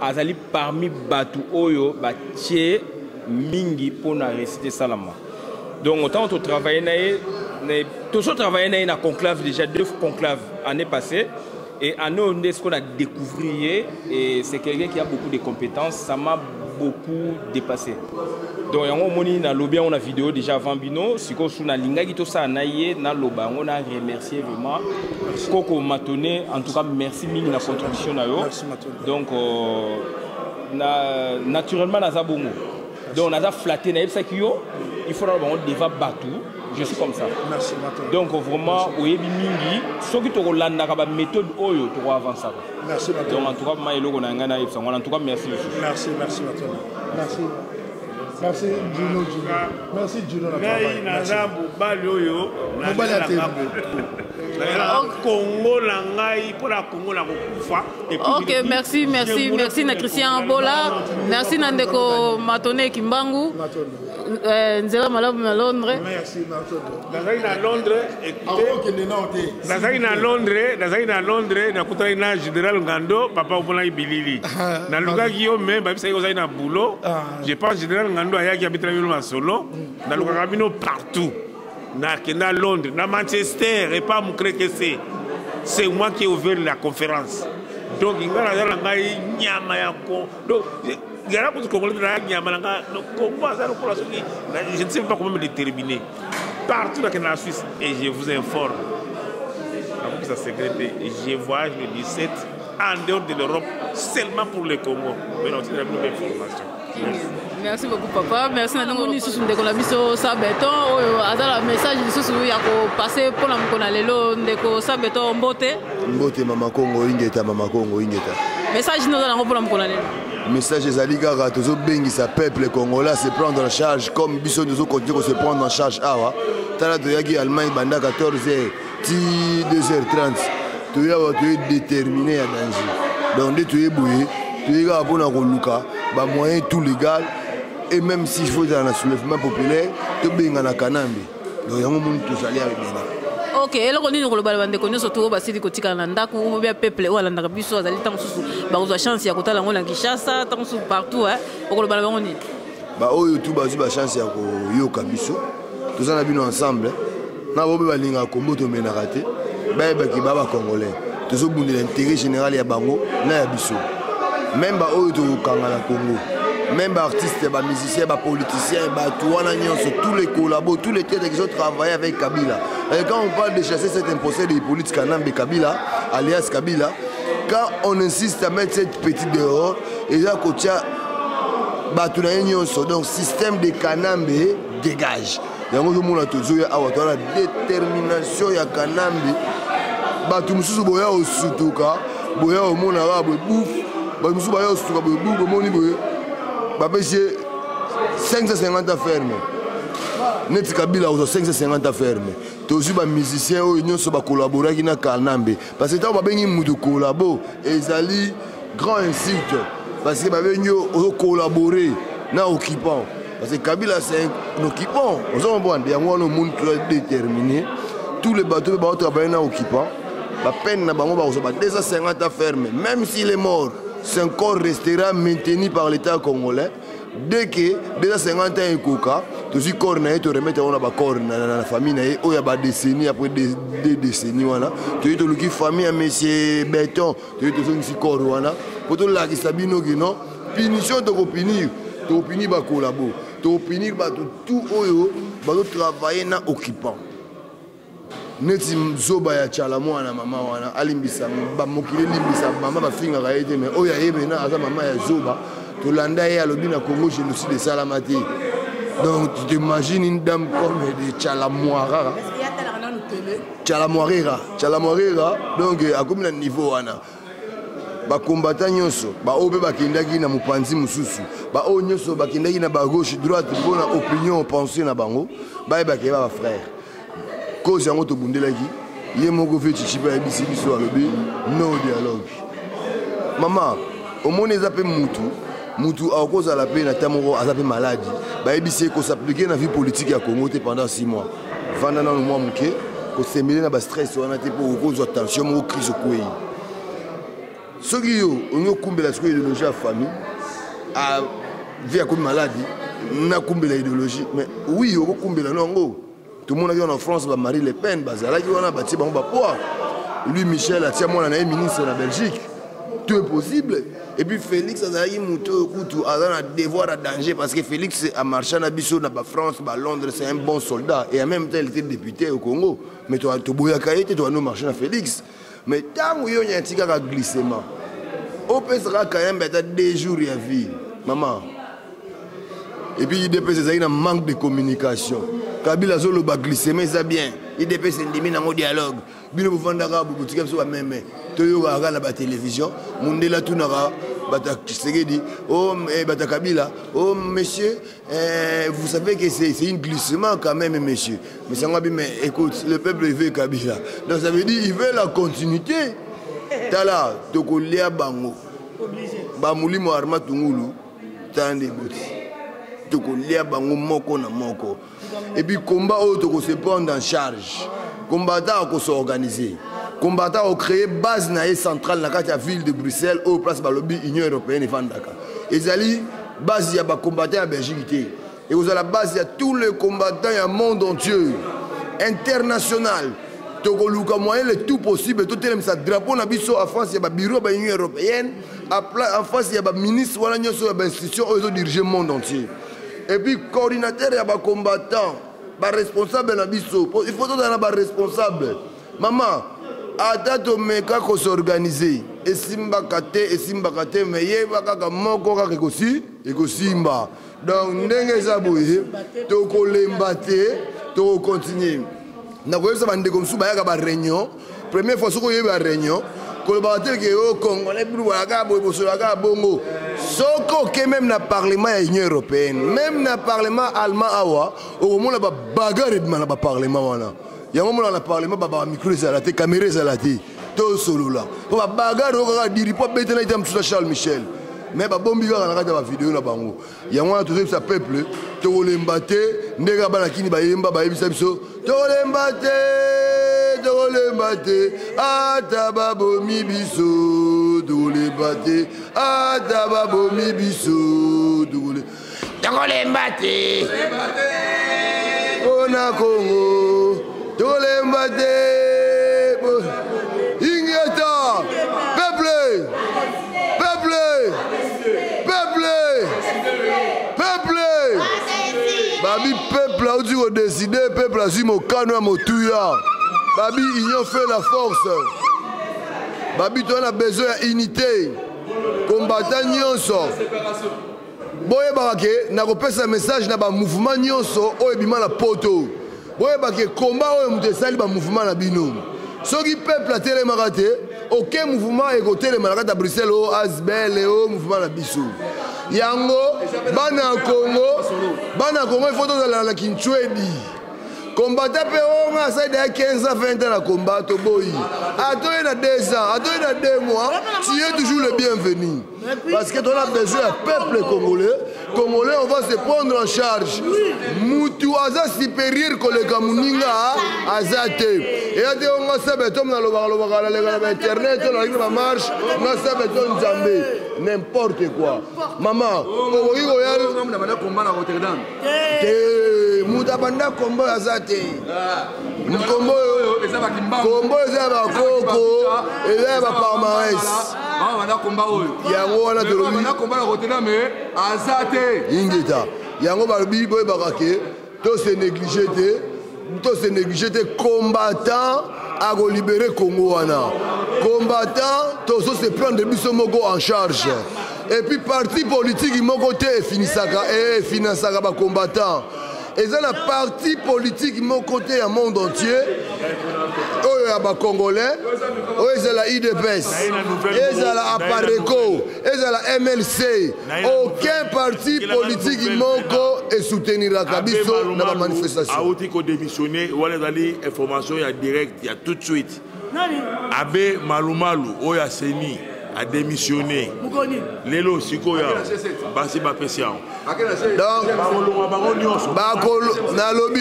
Azali parmi Batu Oyo, Batie Mingi pour na réciter Salama. Donc autant on travaille toujours travaillé dans conclave déjà 2 conclaves l'année passée. Et à nous, ce qu'on a découvert, et c'est quelqu'un qui a beaucoup de compétences, ça m'a beaucoup dépassé. Donc on a lobby on a vidéo déjà avant bino si ko suna linga ki to sa naie na loba on a remercié vraiment Koko Matone en tout cas merci mingi la contribution na yo. Donc naturellement na za bongo. Donc on a flatté na yebsa ki yo il faudra on débat batou. Je suis comme ça. Merci Matone. Donc vraiment oyebi mingi soki to kolanda ka ba méthode oyo to avancer. Merci Matone. Donc en tout cas maïlo ko na ngana yebsa en tout cas merci. Merci Matone. Merci. Merci Juno. Merci Juno la travail. Merci. Congo langai pour la Congo la kufa. Ok, merci na Christian Bola. Merci Nandeko Matone Kimbangu. Nzela malamu na Londres. Merci Matone. Nazali na Londres nakutani na Général Ngando papa opona ibilili. Na lukaki yo me ba bisa yo na boulot. Je pense Général Ngando ayaki habiter bino masolo. Na lukaka bino partout. Na Londres, na Manchester et pas me créer que c'est moi qui ai ouvert la conférence. Donc il y a donc je ne sais pas comment me déterminer. Partout dans la Suisse, et je vous informe, je voyage le 17 en dehors de l'Europe, seulement pour le Congo. Mais non, c'est la même information. Merci beaucoup papa. Merci na ndongo nisu ndeko na biso Sabeton oyo azala message lisusu ya ko passer pour na mkona lelo ndeko Sabeton mbote. Mbote mama Congo ingeta Message nous allons pour na mkona lelo. Message ezali kaka tozo bengisa peuple congolais se prendre en charge comme biso nous continuer à se prendre en charge awa. Tala to yaki Allemagne banda 14h ti 2h30. Tu es déterminé à danger. Donc tu es bouillé, tu es là pour na ba moyen tout légal et même si il faut dans le soulèvement populaire to benga na kanambi donc yango monde to sali avec bena. Ok, eloko nini ko loba bande ko nyoso to basili ko tika na ndako ou bien peuple ou alanda biso azali tant susu ba ko chance ya kotala ngona Kinshasa tant susu partout ko loba bango nini ba oyo tout ba chance ya ko yoka biso to sana bino ensemble na bobe balinga kombo to mena raté ba ba ki ba congolais to so bundela intérêt général ya bango na ya biso. Même ba oyo to kangala Congo, même ba artistes, ba musiciens, ba politiciens, ba tous les collabos, tous les têtes qui ont travaillé avec Kabila. Et quand on parle de chasser cet imposteur de politique Kanambe Kabila, alias Kabila, quand on insiste à mettre cette petite dehors, et là kotia ba donc système de Kanambe dégage. Yango zo mona tozo ya awa la détermination ya Kanambe. Ba tu mususu boya osutuka, boya o mona ba bouf. Bah, nous sommes allés au 550 fermes. Net Kabila aux 550 fermes. Tous les musiciens qui ont collaboré avec Kanambe. Parce que quand on a collaboré, ils ont grand insulte. Parce qu'ils ont collaboré avec occupant. Parce que Kabila c'est un occupant. Nous avons un monde déterminé. Tous les bateaux qui travaillent avec occupant. La peine n'a pas 250 fermes. Même s'il est mort. Son corps restera maintenu par l'État congolais. Dès que 250 ans et coca, tout ce corps n'a été remis dans la famille, il y a des décennies après des décennies. Tu as une famille à monsieur Béton, tu as un corps. Pour tout là qui s'abîme, punition de punir, tu punir ba collabo, tu punir tout tout travailler na occupant. Neti zoba ya chalamo na mama wana alimbisa ba mokile limbisa mama ba finga kaete mais oya yebe na aza mama ya zoba to landa ya lobi na Congo génocide salamati. Donc tu t'imagines une dame comme de Chalamoirara. Est-ce qu'il y a tellement de télé? Chalamoirara donc à combien de niveau wana ba combattant nyonso ba obe ba kindaki na mupanzi mususu ba o nyonso ba kindaki na ba gauche droite bona opinion pensée na bango ba ba ke ba frère. Cause yango to bundelaki ye moko fe chichipa ya bisi biso alobi no dialogue. Maman omoni zape mutu akoza la peine na tamoko azape maladie ba ebisi ko s'appliquer na vie politique ya Congo pendant 6 mois. Vanda na mois muke ko semeli na ba stress wana te pour cause tension mo crise ko yi. Soki yo onyo kumbela siko idéologie ya famille a vie comme maladie na kumbela idéologie mais oui yo kumbela nongo. Tout le monde a en France, Marie Le Pen, Bazalaki, on a bâti Bamba Poa. Lui, Michel, a tiré moi, ministre de la Belgique. tout est possible. Et puis Félix Azali Mouto a un devoir à danger parce que Félix a marché à Bissau, à France, à Londres, c'est un bon soldat. Et en même temps, il était député au Congo. Mais tu as nous marcher à Félix. Mais tant qu'il y a un petit glissement, on peut se quand même 2 jours à vie. Maman. Et puis il y a un manque de communication. Kabila Zolo ba glissement, c'est bien. Il dépêche un dialogue. Bino Bufandara, Boutika, même. Toyo à la télévision. Mundela Tunara, Bata Kisegedi, oh, Bata Kabila, oh, monsieur, vous savez que c'est un glissement quand même, monsieur. Mais ça m'a dit, mais écoute, le peuple veut Kabila. Donc ça veut dire qu'il veut la continuité. Tala, Tokolia Bango. Bamouli Moharma Tungulu, Tande Boti. Tokolia Bango Moko na Moko. Et puis, combat autre se prendre en charge. Combattant qui s'organiser. Combattant ont créé base centrale dans la ville de Bruxelles au place de l'Union européenne et Fandaka. Et Zali, base il y a des combattants en Belgique. Et vous avez la base, il y a tous les combattants dans le monde entier. International. Togoluka moyen le tout possible. Tout est ça. Drapeau na biso en France, il y a un bureau de l'Union européenne. En France, il y a un ministre, il y a une institution qui dirige le monde entier. Et puis, coordinateur, il y a des combattants. Responsable na biso, il faut donner un responsable. Maman, atato meka ko s'organiser. Et simba kate, mais yeba kaka moko kaka ekosimba. Donc ndenge zaboye, to ko lembate, to continuer. Na ko yesa bande comme suba yaka ba réunion. Première fois soko yeba réunion, ko bater ke au Congo, les plus waka boy bosolaka bongo. Soko que même dans le Parlement de l'Union européenne, même dans le Parlement allemand, au moment où il y a des bagarres dans le Parlement, il y a un moment où le Parlement a des micros, des caméras, tout solo là. Il y a des bagarres, il y a des gens Charles Michel. Mais il y a des gens qui ont vidéo là. Il y a un tout ça peuple, tout le monde, nega banakini bayemba bayebisa biso, tout le monde, atababo mibiso, tout le monde, atababo mibiso, tout le monde, on a Congo, tout le monde, Ingeta, peuple, peuple, peuple, peuple. Babi peuple a dit décider, peuple a dit mon canon à mon tuya. Babi union fait la force. Babi tu as besoin d'unité. Combattant nyonso. Boye barake na kopesa message na ba mouvement nyonso o ebima na poto. Boye barake combat o mutesali ba mouvement na bino. Soki peuple a télémaré aucun mouvement est côté de Malagat à Bruxelles au Asbel et au mouvement la Bissou. Yango, Bana Congo, il faut dans la Kinchouedi. Combattre on a ça de 15 à 20 ans à combattre boy. Attends dans 2 ans, attends dans 2 mois, tu es toujours le bienvenu. Parce que tu as besoin d'un peuple congolais. Congolais, on va se prendre en charge. Moutou aza supérieur que le Kamuninga azate. Et à des on va se mettre dans le internet, dans la marche, on va se mettre dans Zambé. N'importe quoi. Maman, on va combat à Rotterdam. Moutabanda combat azate. Combo eza bakoko eza bapalmarès yango wana ingeta yango balobi boye bakake to se néglige te combattant akolibere Congo wana combattant tozo se prendre biso moko en charge et puis parti politique moko te efinançaka bacombattant. Et ça, la partie politique, mon côté, à monde entier, il y a des Congolais, il y a la IDPS, il y a la Apareco, il y a la MLC. Aucun parti politique, mon côté, est soutenir la Kabiso dans la manifestation. Aouti ko démissionné, ou les ali information, il y a direct, il y a tout de suite. Abbé Malumalu, il y a Seni. A démissionné. Lelo Sikoya, Basi Bapesian. Donc, na lobby,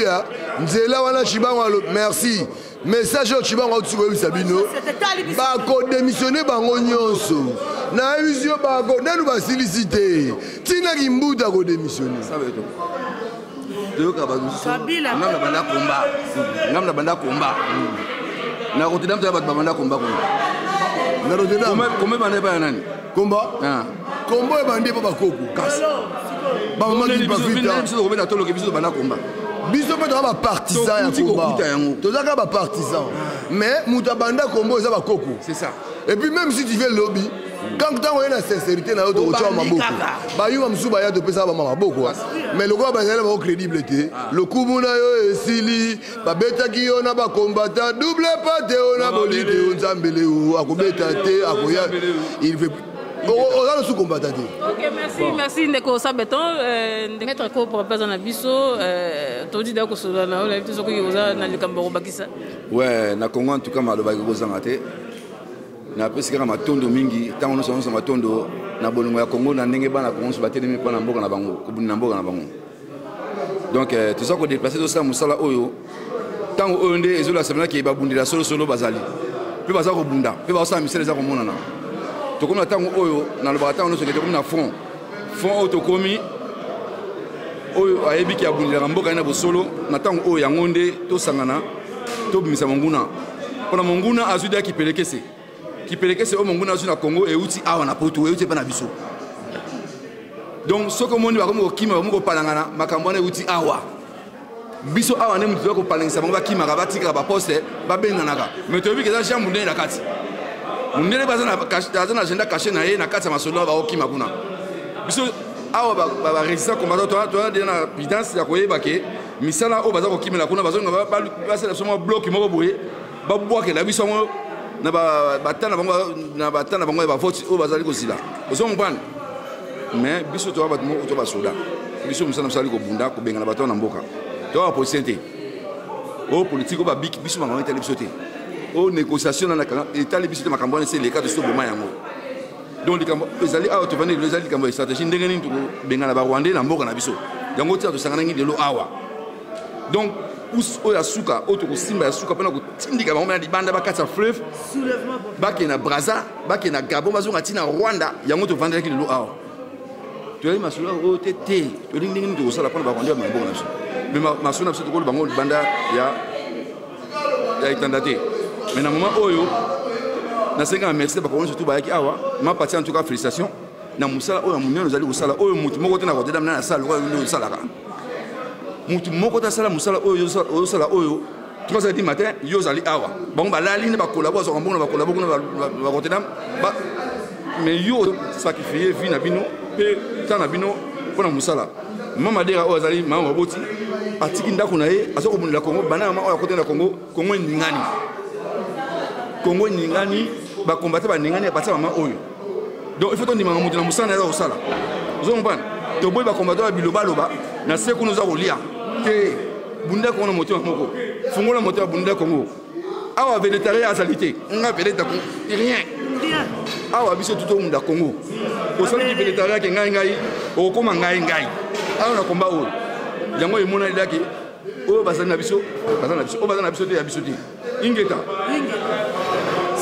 Nzela wana Chibango, merci. Message au Chibango au Sabino. Bako démissionné bango nyonso. Na visio bako, na nous va solliciter. Tina Kimbuta ko démissionné. Ça veut dire. Kabila. Na banda combat. Na Rotterdam tu vas banda combat. Na Rotterdam. Combien bande pas nani? Combat. Combat et bandé pas bakoko. Casse. Ba maman qui pas vite. Biso Robert Atolo ke biso bana combat. Biso peut avoir partisan ya combat. Tozaka ba partisan. Mais muta banda combat ça ba koko. C'est ça. Et puis même si tu fais lobby, quand tu as la sincérité na auto choix maboko. Ba yo msuba ya to pesa ba maboko. Mais le gars bazala ba crédibilité. Le kumuna yo esili, ba beta ki yo na ba combattant double pate on a bolide on zambele o akobeta te akoya. Il veut on a sous combattant. OK, merci Ndeko Sabeton, Maître ko propose na biso to di da ko sola na la biso ko yoza na likambo bakisa. Ouais, na Congo en tout cas maloba ko zangate. Na pesika matondo mingi tango no sonso matondo na bolongo ya Congo na ndenge bana Congo so batelemi pa na mboka na bango ko buna mboka na bango. Donc tout ça ko déplacer tout ça musala oyo tango oyo nde ezola semena ki ba bundira solo bazali. Pe baza ko bunda, pe ba sa misele za ko monana. To komi na tango oyo na lobaka tango no so ke to komi na fond auto komi oyo ayebi ki abundira mboka na bosolo na tango oyo yango nde to sangana to bimisa monguna. Pona monguna azuda ki pelekese. Qui pelekese au monguna sur na Congo et outi awa na poto et outi pa na biso. Donc ce que moni ba ko kima ba ko palangana makambo na outi awa. Biso awa ne mutu ko palangisa ba kima ba tika ba poste ba benganaka. Mais to bi ke za jambu ndé na kati. Mundele ba za na agenda caché na ye na kati masolo ba ko kima kuna. Biso awa ba résistant combattant to de na évidence ya ko yeba ke misala o ba za ko kima la kuna ba zo ba c'est absolument bloc moko boye ba boa ke la biso na batana bango ba vote o bazali ko sila ozo mbana mais biso to ba mo to ba soda biso musana musali ko bunda ko benga na bato na mboka to ba positionné o politique ba bik biso bango tele biso te o négociation na ka etali biso te makambo na c'est les cas de so boma yango donc les cambo ezali a to vendre les ali cambo stratégie ndenge ni to benga na ba Rwandais na mboka na biso yango tia to sangana ngi de lo awa donc o ya suka o to ko simba ya suka pena ko tindika ba di banda ba katsa fleuve ba ke na Brazza ba ke na Gabon ba zo ngati na Rwanda yango to vendre ki lo awa to yi masula o tete to ding ding to sala pona ba Rwanda ba bonga so mais masuna so to ko bango banda ya itandate mais na moment oyo na senga merci ba ko surtout ba ki awa ma parti en tout cas félicitations na musala oyo munyo zali ko sala oyo mutu moko te na ko deda na sala ko no sala ka mutu moko ta sala musala oyo sala oyo 3h du matin yo zali awa bon ba la ligne ba collabo so mbona ba collabo kuna ba Rotterdam ba mais yo sacrifier vie na bino pe tana bino pona musala mama dera oyo zali mama boti atiki ndako na ye azoko bunela Congo bana ma oyo côté na Congo ngani ba combattre ba ngani a partir mama oyo donc il faut tondima mutu na musala na osala zo mbana to boy ba combattre ba biloba loba na se ko nous a rolia que bunda ko na moto moko fungola moto bunda Congo awa végétarien a salité nga veleta ko rien awa biso tout munda Congo o sala ki végétarien ke ngai o koma ngai awa na komba o yango emona ilaki o basana biso te ya biso te ingeta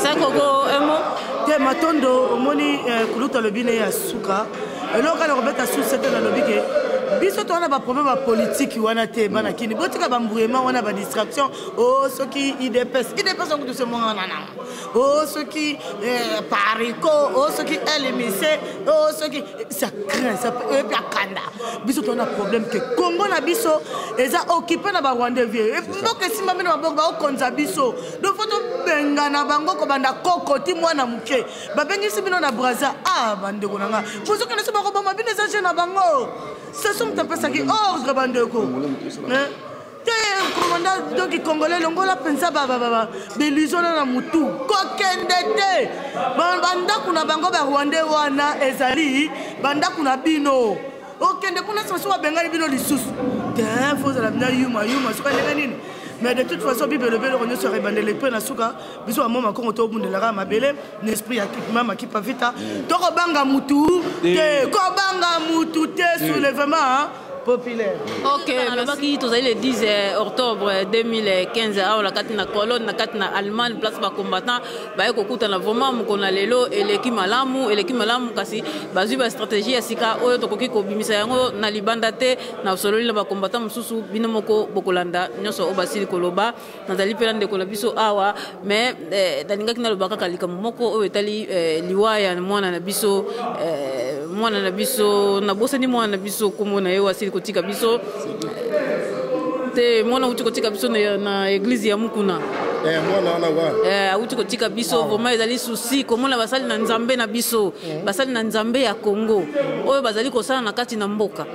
Sakoko emo te matondo omoni kuluta lobine ya suka eloko na kobeta sous c'était na lobike biso to na ba problème politique wana te bana kini botika ba mbouema wana ba distraction oh ceux qui IDPS on tout ce monde nana oh ceux qui parico oh ceux qui LMC oh ceux qui ça craint ça peut et puis akanda biso to na problème que Congo na biso eza occupé na ba Rwanda vieux et donc simba mena ba bonga o konza biso donc faut to benga na bango ko banda kokoti mwana muke ba bengisi bino na Brazza ah bande ko nanga bozo kana se ba ko ba mabine za jena bango ça sont un peu ça qui ordre bandeko commandant donc congolais longola pensa baba belusion na mutu kokendete banda kuna bango ba Rwanda wana ezali banda kuna bino okende kuna so bengali bino lisusu te faut la bina yuma so ka nini mais de toute façon bible le on se rebande les pe na suka biso mama ko to bundela mabele l'esprit ya mama qui pas vita to ko banga mutu te ko banga mutu te soulèvement populaire. Ok, merci. Tous le 10 octobre 2015, à la carte na colonne, na carte na Allemagne, place par combattant, bah écoute, on a vraiment mon alelo et l'équipe malamu, kasi bazu ba stratégie à sika, oyo tokoki ko bimisa yango na libandate, na solo na ba combattant mususu binomoko bokolanda, nyoso obasili koloba, na dali pelande kolabiso awa, mais dalinga kina lobaka kalika moko oyo etali liwaya mwana na biso na bosani mwana na biso komo na yo asili kotika biso te mwana uti kotika biso na église ya mukuna mwana wana wa uti kotika biso vraiment ezali souci komona basali na nzambe na biso basali na nzambe ya Congo oyo bazali kosala na kati na mboka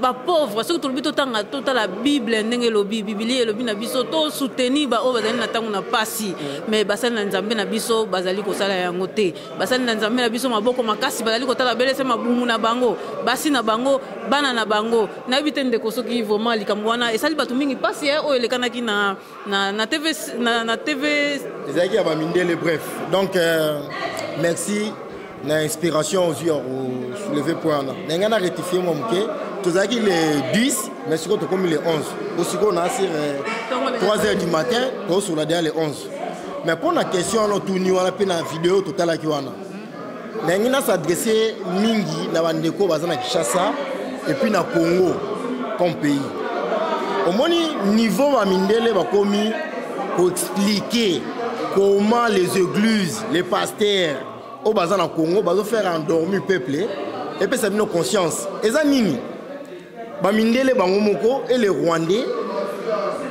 ba pauvre surtout le bito tanga tota la Bible ndenge lobi Biblia lobi na biso to soutenir ba o bazali na tangu na pasi mais basali na nzambe na biso bazali kosala yango te basali na nzambe na biso maboko makasi bazali kotala belese mabumu na bango basi na bango bana na bango na bitende kosoki vraiment likambo wana esali batu mingi pasi o elekanaki na TV ezaki ya bamindele bref donc merci na inspiration aux yeux au soulever point na ngana rectifier mon moké tous les 10 mais surtout comme les 11 aussi qu'on a sur 3h du matin ou sur la dernière les 11 mais pour la question on tourne on a fait une vidéo totale qui wana na ngina s'adresser mingi na bandeko bazana Kinshasa et puis na Congo comme pays au moni niveau ba mindele ba komi pour expliquer comment les églises les pasteurs au bazana Congo bazo faire endormir peuple et puis ça nos conscience eza nini ba mindele bango moko et les Rwandais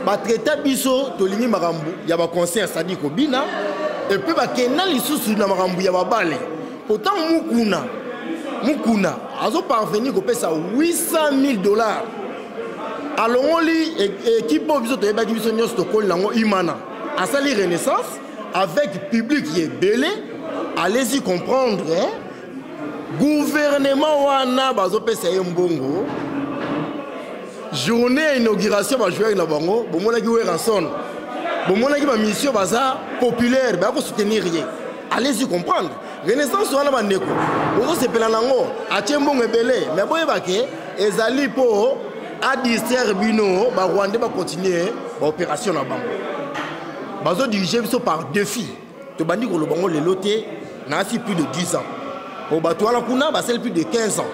ba traiter biso tolingi makambu ya ba concert sadi ko bina et puis ba kena lisusu na makambu ya ba bale pourtant mukuna azo parvenir ko pesa $800,000 alongoli équipe biso to yeba biso nyos to ko lango imana asali renaissance avec public qui est belé allez-y comprendre gouvernement wana bazo pesa mbongo journée inauguration ba jouer na bango bomona ki ranson bomona ki ba mission baza populaire ba ko soutenir rien allez-y comprendre renaissance wana bandeko ozo sepela nango atie mbongo ebele mais boye bake ezali po a distraire bino ba Rwandais ba continuer ba opération na bango bazo diriger biso par défi to bandi ko lo bango le loté na si plus de 10 ans au bato wana kuna ba sel plus de 15 ans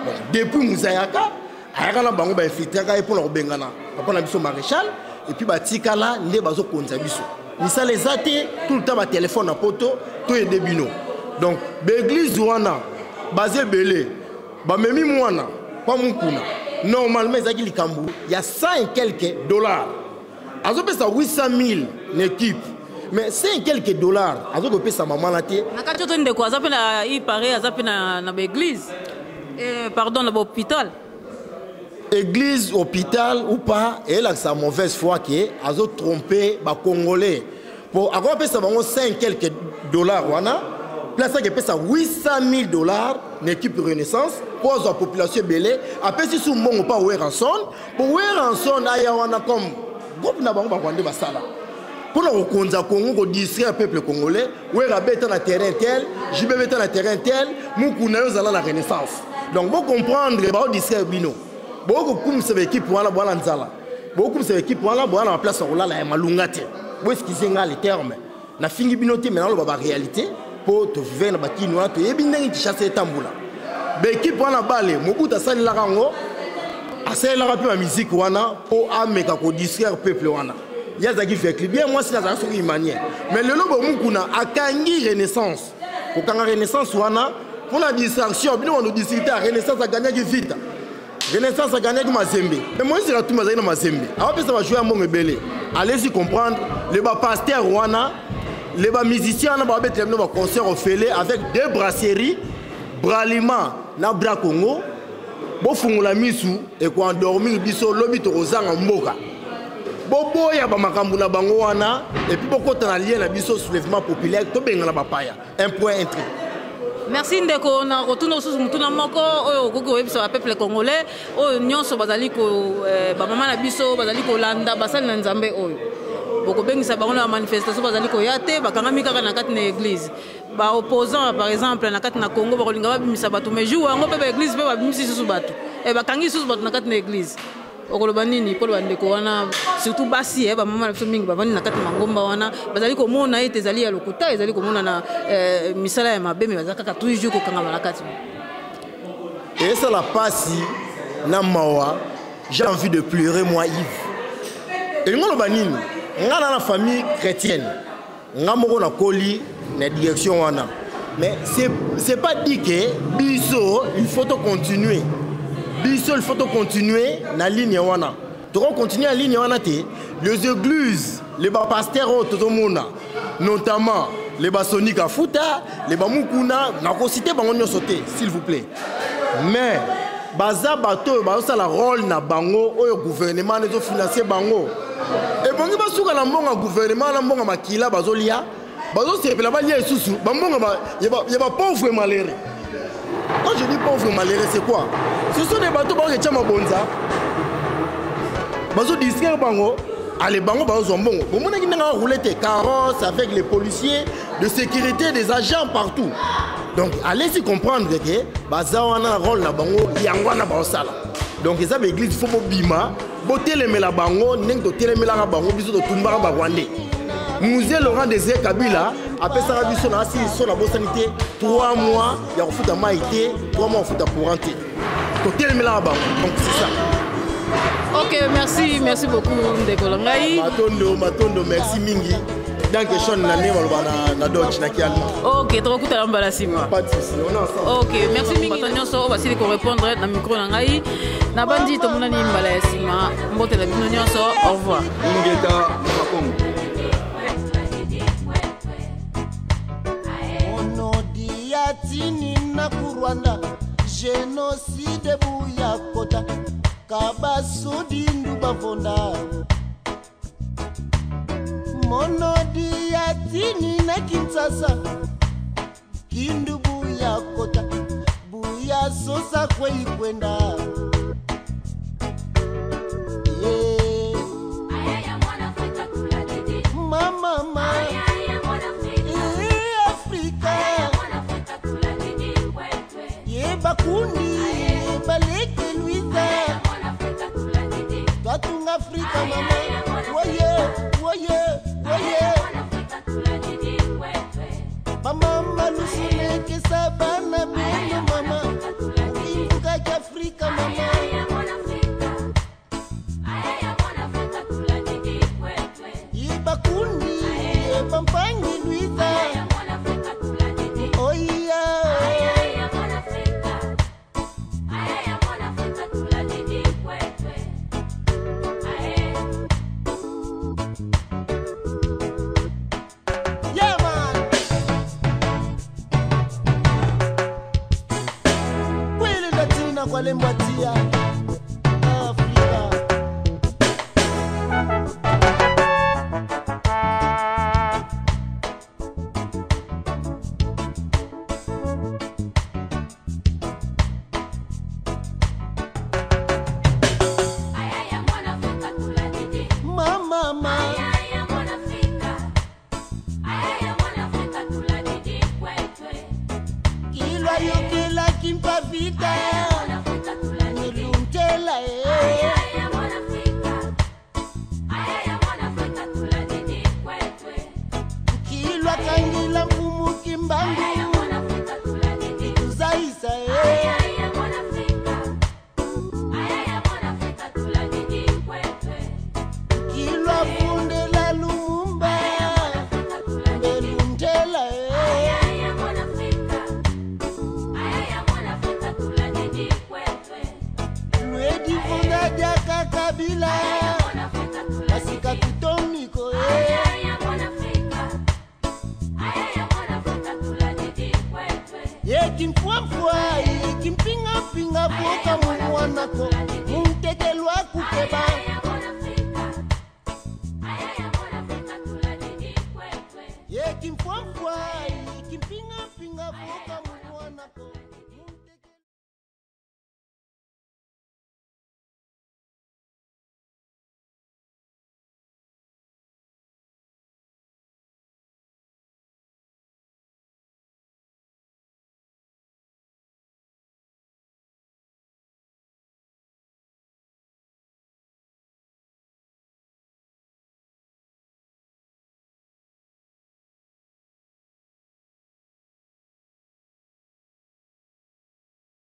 bon depuis Muzayaka ayaka bango ba infiltrer ka pour leur bengana papa na biso maréchal et puis ba tikala nde bazo konza biso misala ezate tout le temps ba téléphone na poto to et debino donc l'église wana basé belé ba memi mwana pas mukuna normalement ezaki likambu il y a 100 et quelques dollars azo pesa 800,000 l'équipe mais c'est quelques dollars azo ko pesa maman la té na kacho to ndeko azapena i pare azapena na église pardon na hôpital église hôpital ou pas et là sa mauvaise foi qui azo tromper ba congolais pour avoir pesa bango 5 quelques dollars wana place que pesa $800,000 l'équipe renaissance pour la population belé après si sous mbongo pas oué ranson pour oué ranson aya wana comme groupe na bango ba kwande basala pour le reconnaître Congo ko distraire peuple congolais oué rabeta na terrain tel jibebeta na terrain tel mukuna yo zala la renaissance donc vous comprendre ba distraire bino beaucoup comme cette équipe wala bwana nzala beaucoup cette équipe wala bwana en place ola la malungate vous excusez nga les termes na fingi binoté maintenant le ba réalité pour te vivre na batino to yebindengi chasser tambula be équipe wana balé mobuta sali la rango asali la rapé la musique wana pour ameka ko distraire peuple wana yazaki fait bien moi c'est la sur manière mais le lobo mukuna akangi renaissance ko kanga renaissance wana pour la distraction bino on districter renaissance a gagné vite renaissance a gagné Mazembe mais moi c'est la tout mazana Mazembe après ça va jouer à mon belé allez-y comprendre les ba pasteur wana les ba musiciens na ba betlem na concert au félé avec deux brasseries Bralima na Bra Congo bo fungula misu et ko endormir biso lobi to kozanga mboka bobo ya ba makambu na bango wana et puis boko tana lien na biso soulèvement populaire to benga na bapaya un point intri. Merci ndeko na retourno sous mutuna moko oyo koko webisa ba peuple congolais oyo nyonso bazali ko ba mama na biso bazali ko landa basali na nzambe oyo boko bengisa bango na manifestation bazali ko yate bakangami kaka na kati na église ba opposant par exemple na kati na Congo bakolinga babimisa bato mais jour yango pe ba église pe babimisi susu bato bakangi sous bato na kati na église okoloba nini mpo bandeko wana surtout basi bamama na biso mingi bavandi na kati mangomba wana bazali komona ete ezali ya lokuta ezali komona na misala ya mabe me baza kaka toujours kokangama na kati esala pasi na mawa j'ai envie de pleurer moi Yves elingo loba nini nga na famille chrétienne nga moko na koli na direction wana mais c'est pas dit que biso il faut continuer biso il faut continuer na ligne wana to continuer la ligne wana te les églises les pasteurs totomona notamment les basoniques à futa les bamukuna na ko citer bango nyoso te s'il vous plaît mais baza bato bazo la rôle na bango oyo gouvernement nezo financer bango et bongi basuka na mbonga gouvernement na mbonga makila bazolia bazo sepela balia isusu bambonga ba yeba pauvre malheureux. Quand je dis pauvre malheureux c'est quoi? Ce sont des bateaux qui sont bonza bazo distraire bango allez bango bazo mbongo bomona ki nga rouler carrosse avec les policiers de sécurité des agents partout. Donc allez-y comprendre que baza wana rôle na bango yangwana baosala. Donc ça l'église faut bima botelemela bango ndenge totelemela bango biso to tumbaka ba Rwandais. Musée Laurent Désiré Kabila après ça biso na si so na bo sanité 3 mois ya kofuta maïté 3 mois kofuta couranté. Totelemela bango. Donc c'est ça. OK, merci beaucoup Ndeko Langai. Matondo merci mingi. Donc question na nema na Dodge na kialma. OK, trop kuta mbala sima. Pas de souci, on est ensemble. OK, merci mingi. Batanyoso on va essayer de répondre na micro na ngai. Na bandi to mona ni mbala ya sima. Mbote la bino nyonso, au revoir. Ngeta Makongo. Onodi ya tini na Rwanda. Génocide buya kota. Kabasudi ndubavonda. Monodi ya tini na Kinshasa. Kindu buya kota. Buya sosa kwei kwenda. Mama Afrika ye bakundi baleke Luiza Katunga Afrika mama woye mama lusune sabana beno mama Kivuka Afrika mama Bakundi, Pampangi, Luiza. Oh yeah. Yeah, man. Kweli Latina kwa lembatia.